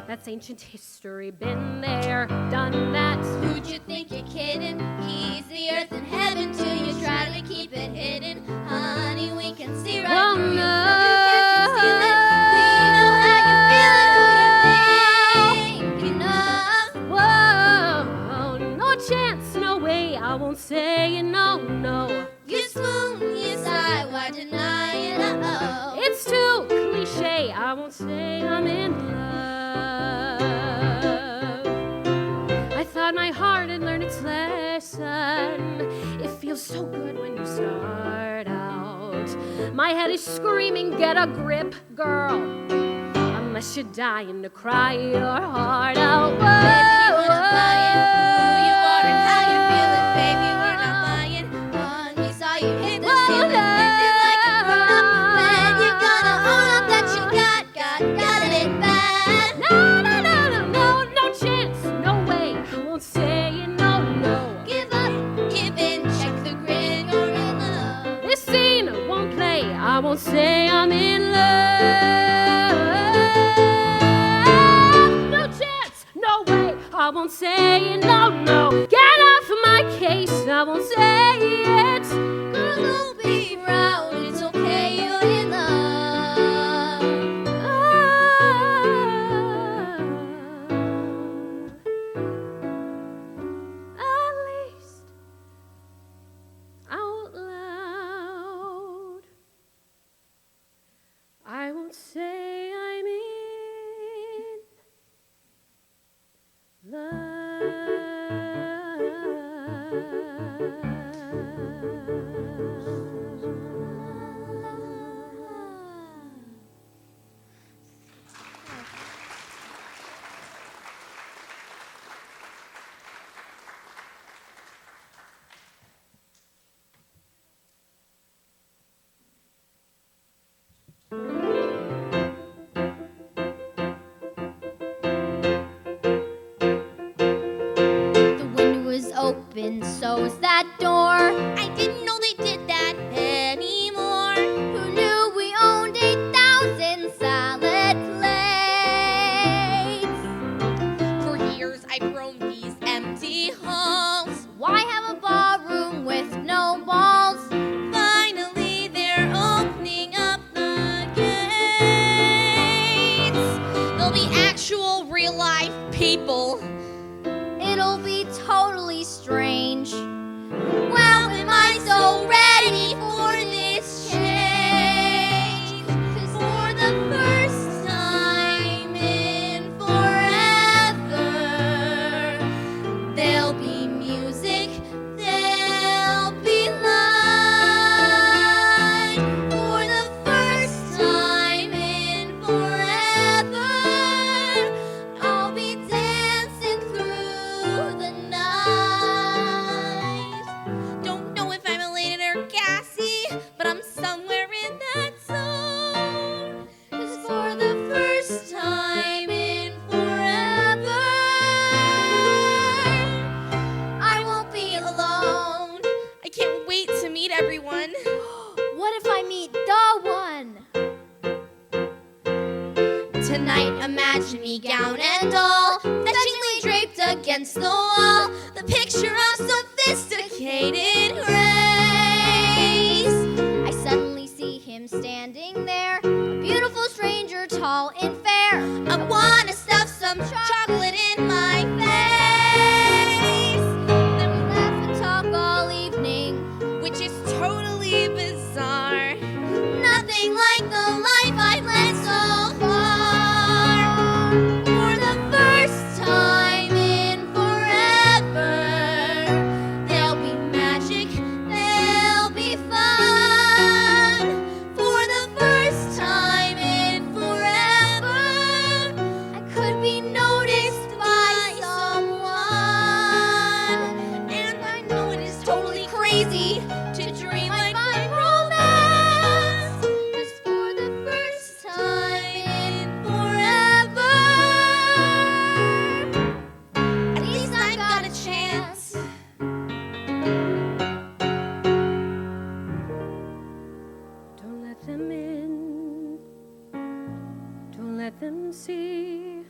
That's ancient history, been there, done that. Who'd you think you're kidding? He's the earth and heaven till you try to keep it hidden. Honey, we can see right Oh, through you. no. You can't conceal it. We know how you're feeling, who you're thinking of. Whoa, no chance, no way, I won't say no, no. You swoon, you sigh, why deny it? Uh-oh. It's too cliche, I won't say I'm in love. I thought my heart had learned its lesson. It feels so good when you start out. My head is screaming, get a grip, girl. Unless you're dying to cry your heart out. Whoa, If you wanna buy it, who you are and how you're feeling, baby, we're not lying. When we saw you hit the ceiling, acting like a grown-up, when you gotta own up that you got it bad. No, no, no, no, no, no chance, no way, I won't say no, no. Give up, give in, check the grid, you're in love. This scene won't play, I won't say I'm in love. No chance, no way, I won't say no, no. Get off my case, I won't say it. Girl, don't be proud, it's okay, you're in love. At least out loud, I won't say I'm in love. The window is open, so is that door. I didn't know they did that anymore. Who knew we owned 8,000 salad plates? For years I've roamed these empty halls. Why have a ballroom with no balls? Finally they're opening up the gates. There'll be actual real life people. It'll be totally strange. Wow, am I so ready for this change? 'Cause for the first time in forever, there'll be music, there'll be light. For the first time in forever, I'll be dancing through the night. Don't know if I'm elated or gassy, but I'm somewhere in that zone. 'Cause for the first time in forever, I won't be alone. I can't wait to meet everyone. What if I meet the one? Tonight, imagine me gown and all, fetchingly draped against the wall. The picture of sophisticated grace. I suddenly see him standing there, a beautiful stranger, tall and fair. I wanna stuff some chocolate in my face, Then we laugh and talk all evening. which is totally bizarre. Nothing like the life I've led so far. For the first time in forever, there'll be magic. be.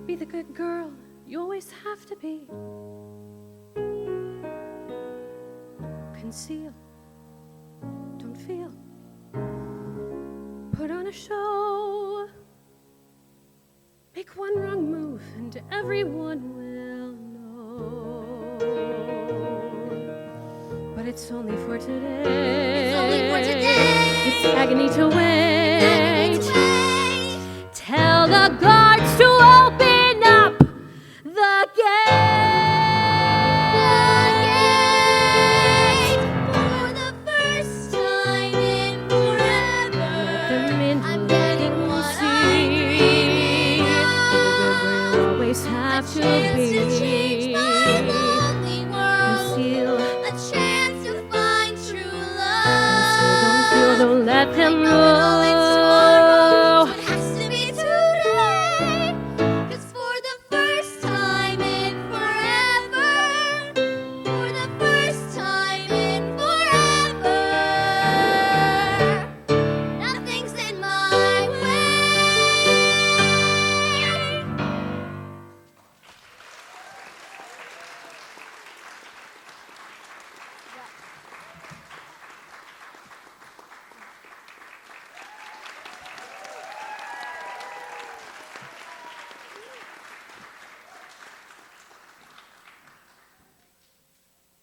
Be the good girl you always have to be. Conceal, don't feel. Put on a show. Make one wrong move and everyone will know. But it's only for today. It's only for today. It's agony to wait. Tell the guards to open up the gate. For the first time in forever, I'm getting what I'm dreaming of. Always have A to chance be. to change my lonely world. Conceal. A chance to find true Don't love. let them I know it's tomorrow, know. so it has to be today. 'Cause for the first time in forever, for the first time in forever, nothing's in my way.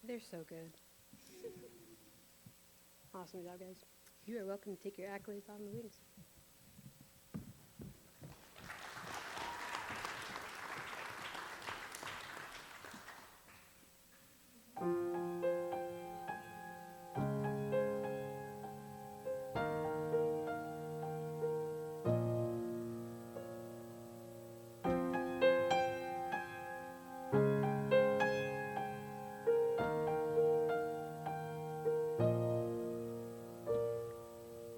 They're so good. Awesome job, guys. You are welcome to take your accolades on the wings.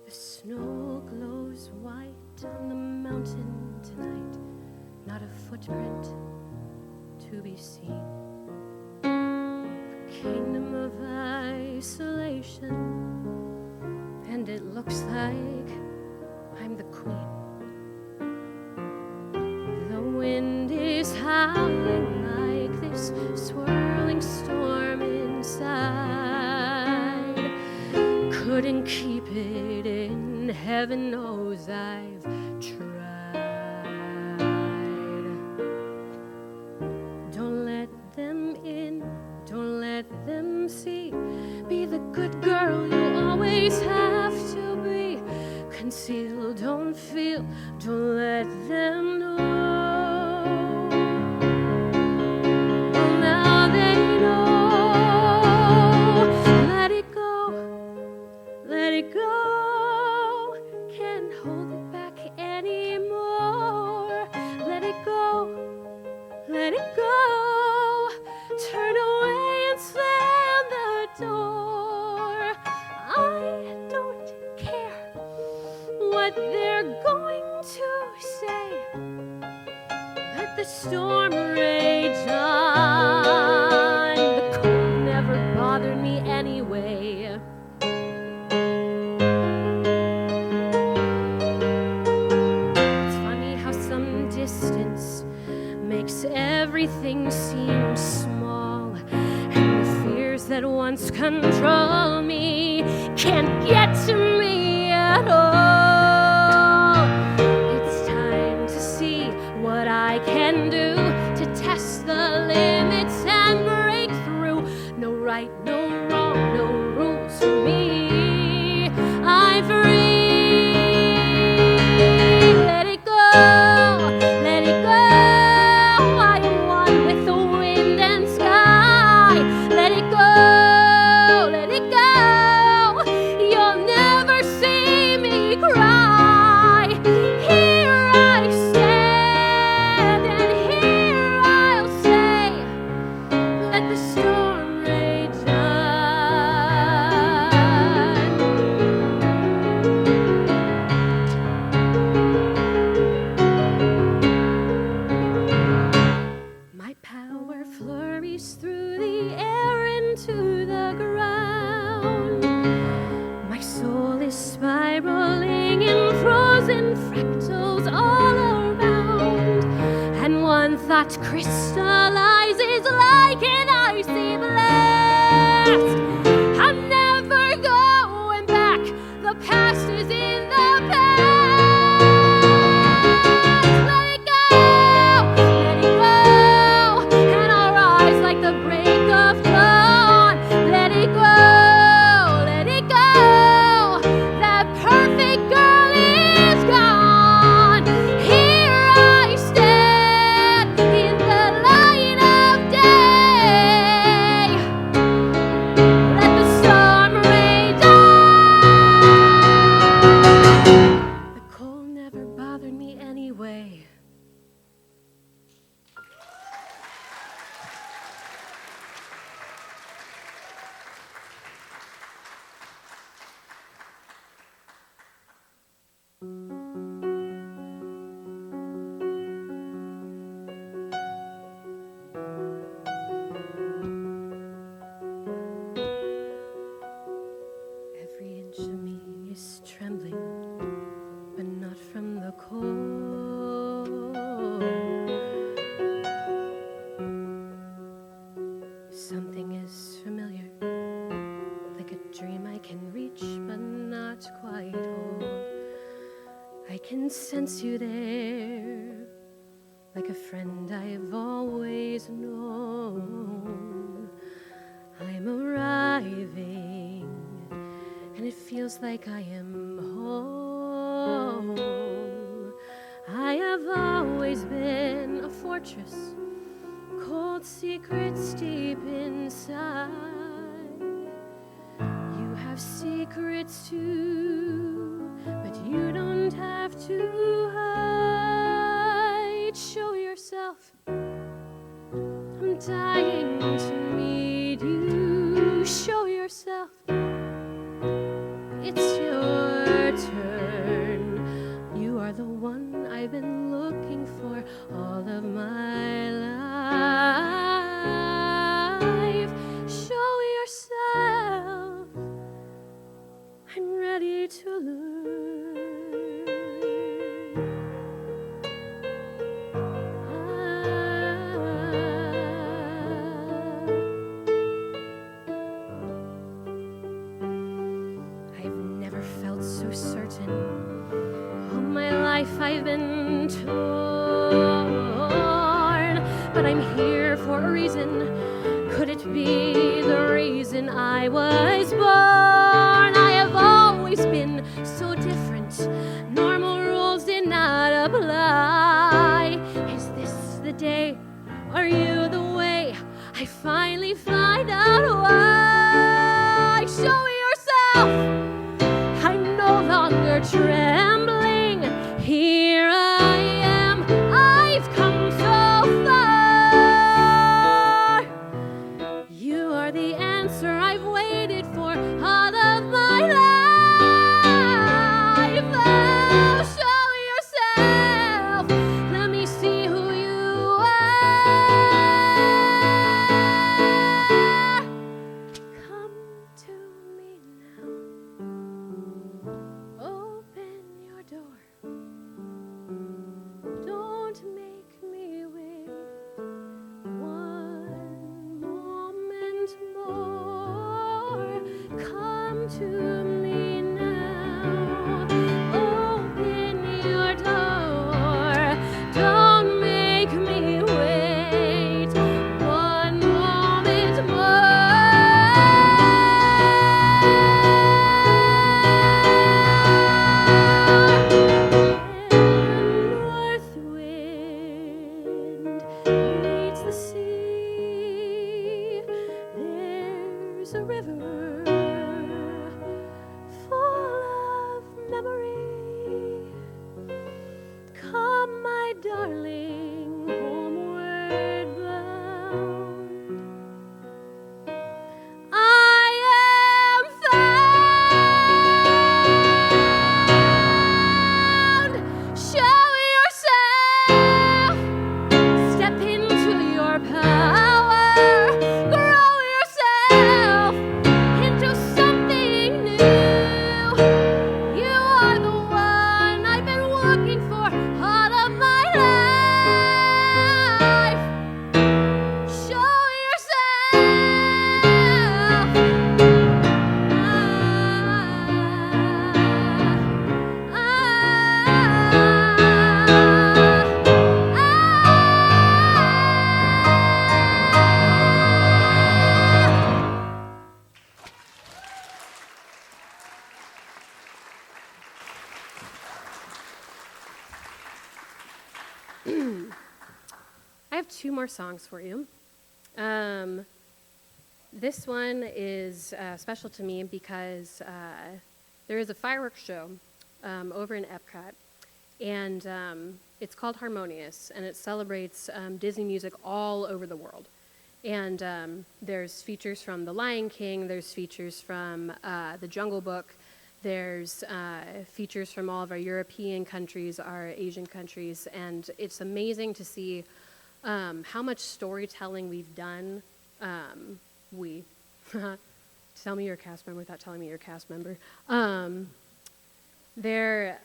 The snow glows white on the mountain tonight, not a footprint to be seen. A kingdom of isolation, and it looks like I'm the queen. The wind is howling like this swirling storm inside. Couldn't keep it in, heaven knows I've tried. Don't let them in, don't let them see. Be the good girl you always have to be. Conceal, don't feel, don't let them know. Well, now they know. Let it go. Let it go, can't hold it back anymore. Let it go, let it go. Turn away and slam the door. I don't care what they're going to say. Let the storm rage on. The cold never bothered me anyway. Distance makes everything seem small, and the fears that once control me can't get to me at all. It's time to see what I can do to test the limits and break through. No right, no wrong, no rules for me. I'm free. Let it go. Let it go, I am one with the wind and sky. Let it go, let it go. You'll never see me cry. Here I stand and here that crystallizes like an icy blast. I'm never going back. The past is in the past. Let it go, and I'll rise like the break of dawn. Let it go, let it go. That perfect girl is gone. Here I stand in the light of day. Let the storm rage on. The cold never bothered me anyway. Every inch of me is trembling, but not from the cold. Something is familiar, like a dream I can reach, but not quite hold. I can sense you there, like a friend I've always known. I'm arriving, and it feels like I am home. I have always been a fortress, cold secrets deep inside. You have secrets too, but you don't have to hide. Show yourself. I'm dying to meet you. Show yourself. It's your turn. You are the one I've been looking for all of my life. Show yourself. I'm ready to learn. I've never felt so certain. All my life I've been torn, but I'm here for a reason. Could it be the reason I was born? I have always been so different. Normal rules did not apply. Is this the day? Are you the way? I finally find out why. Show yourself. I'm no longer trembling. Here I am. I've come so far. You are the answer I've waited for all of my life. Oh, show yourself. Let me see who you are. Come to me now. Open your door. Don't make me wait one moment more. Come to me now. Open your door. Don't make me wait one moment north wind meets the sea. There's a river full of memory. Come, my darling, homeward bound. I am found. Show yourself. Step into your power. Grow yourself. I have 2 more songs for you. This one is special to me because there is a fireworks show over in Epcot, and it's called Harmonious, and it celebrates Disney music all over the world. And there's features from The Lion King, there's features from The Jungle Book, there's features from all of our European countries, our Asian countries, and it's amazing to see how much storytelling we've done. Tell me you're a cast member without telling me you're a cast member. There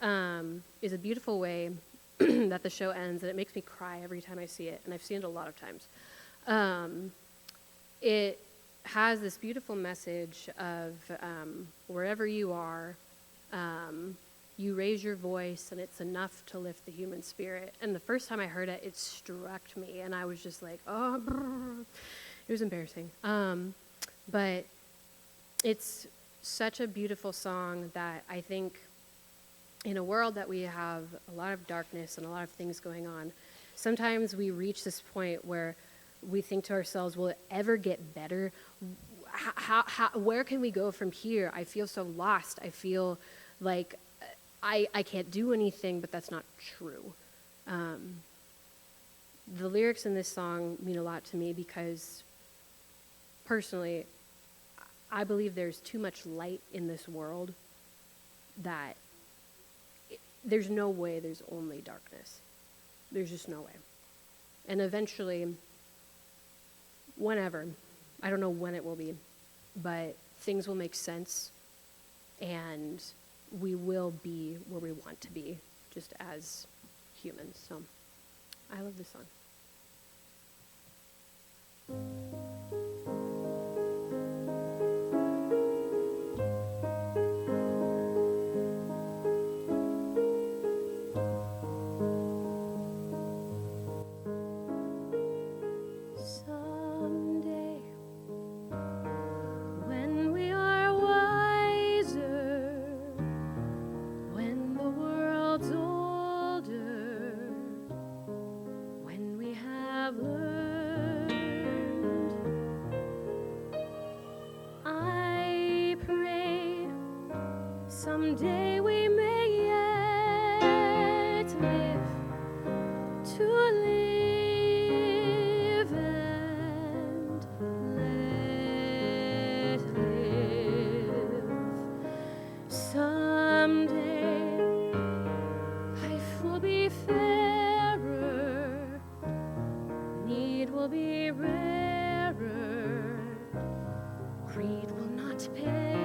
is a beautiful way that the show ends, and it makes me cry every time I see it, and I've seen it a lot of times. It has this beautiful message of wherever you are, you raise your voice, and it's enough to lift the human spirit. And the first time I heard it, it struck me, and I was just like, oh, brr. It was embarrassing. But it's such a beautiful song that I think in a world that we have a lot of darkness and a lot of things going on, sometimes we reach this point where we think to ourselves, will it ever get better? Where can we go from here? I feel so lost. I feel like I can't do anything, but that's not true. The lyrics in this song mean a lot to me because personally, I believe there's too much light in this world that there's no way there's only darkness. There's just no way. And eventually, whenever, I don't know when it will be, but things will make sense and we will be where we want to be just as humans. So I love this song. Someday, when we are wiser, when the world's older, when we have learned, I pray someday we may yet live to live and let live. Someday life will be fairer, need will be rarer, greed will not pay.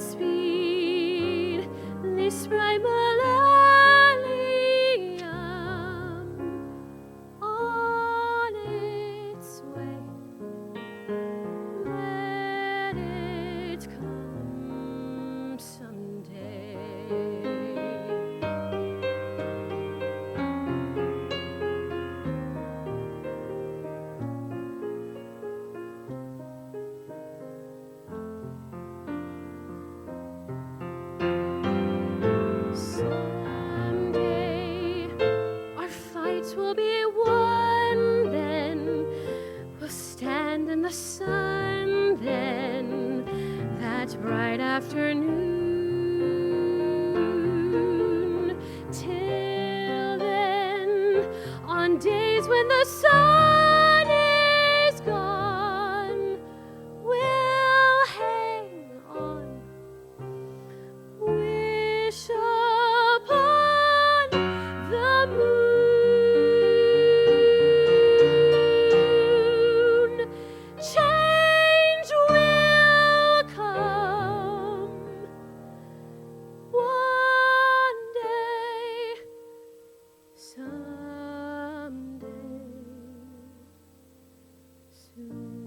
Godspeed this bright millennium on its way. Let it come someday. Someday our fights will be won, then we'll stand in the sun, then that bright afternoon. Till then, on days when the sun is gone, we'll hang on, wish upon the moon. Change will come one day, someday, soon.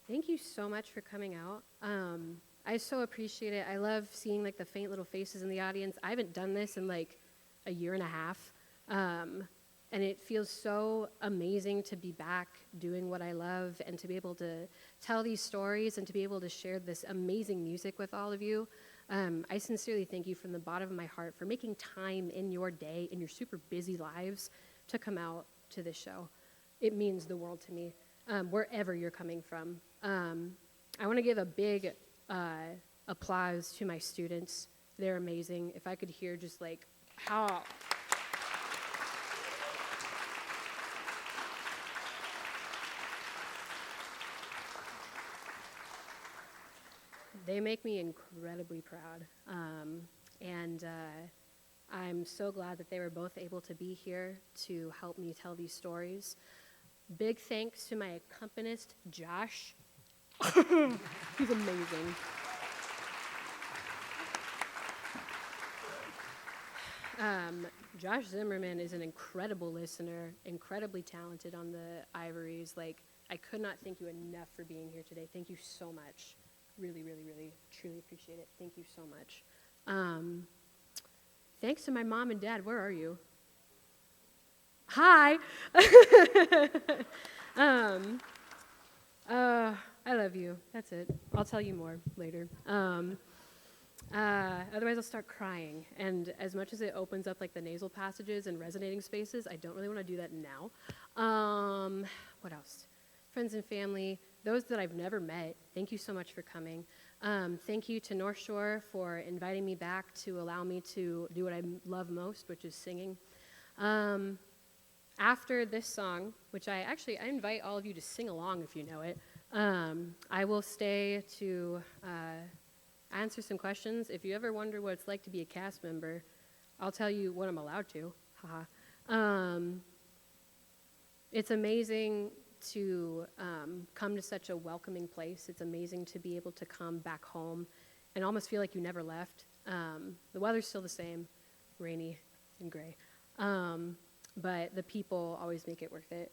Thank you so much for coming out. I I so appreciate it. I love seeing like the faint little faces in the audience. I haven't done this in like a year and a half. And it feels so amazing to be back doing what I love and to be able to tell these stories and to be able to share this amazing music with all of you. I sincerely thank you from the bottom of my heart for making time in your day, in your super busy lives, to come out to this show. It means the world to me, wherever you're coming from. I want to give a big applause to my students. They're amazing. If I could hear just like how... They make me incredibly proud. And I'm so glad that they were both able to be here to help me tell these stories. Big thanks to my accompanist, Josh. He's amazing. Josh Zimmerman is an incredible listener, incredibly talented on the ivories. Like, I could not thank you enough for being here today. Thank you so much. Really, really, really, truly appreciate it. Thank you so much. Thanks to my mom and dad. Where are you? Hi. I love you. That's it. I'll tell you more later. Otherwise, I'll start crying. And as much as it opens up like the nasal passages and resonating spaces, I don't really want to do that now. What else? Friends and family, those that I've never met, thank you so much for coming. Thank you to North Shore for inviting me back to allow me to do what I love most, which is singing. After this song, which I invite all of you to sing along if you know it, I will stay to answer some questions. If you ever wonder what it's like to be a cast member, I'll tell you what I'm allowed to. Haha. It's amazing to come to such a welcoming place. It's amazing to be able to come back home and almost feel like you never left. The weather's still the same, rainy and gray, but the people always make it worth it.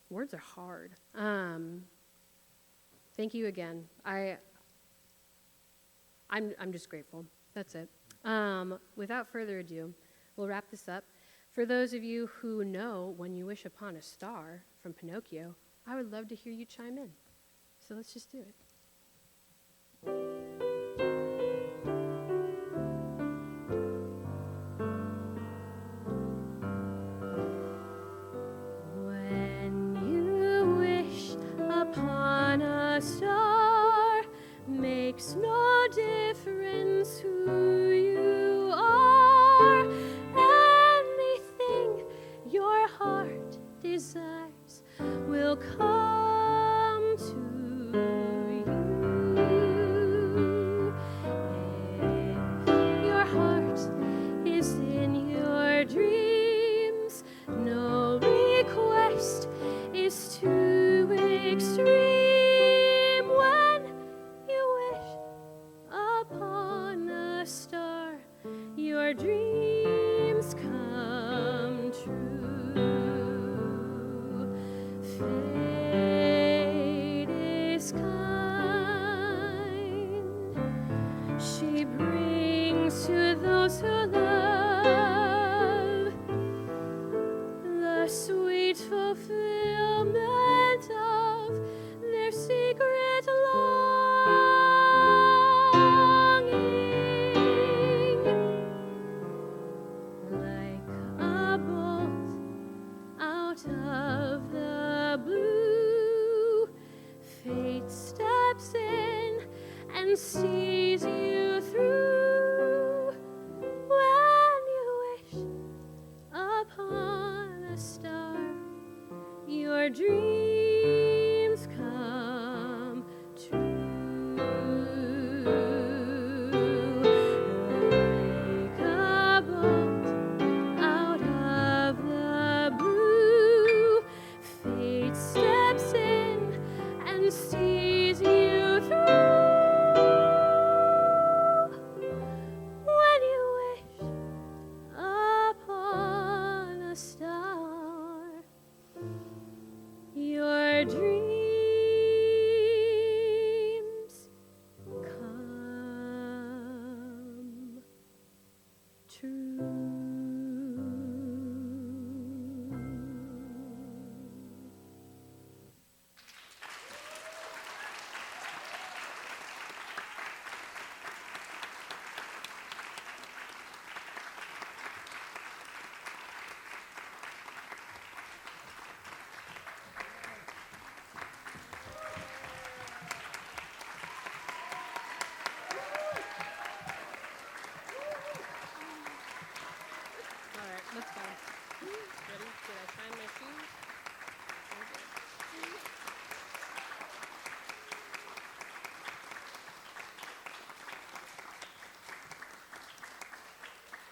Words are hard. Thank you again. I'm just grateful. That's it. Without further ado, we'll wrap this up. For those of you who know When You Wish Upon a Star from Pinocchio, I would love to hear you chime in. So let's just do it. When you wish upon a star, makes no difference who you are. Your heart desires will come to you. If your heart is in your dreams, no request is too extreme. When you wish upon a star, your dreams come true. Fate is kind. She brings to those who love the sweet fulfillment of their secret longing. Like a bolt out of the blue, fate steps in and sees you through.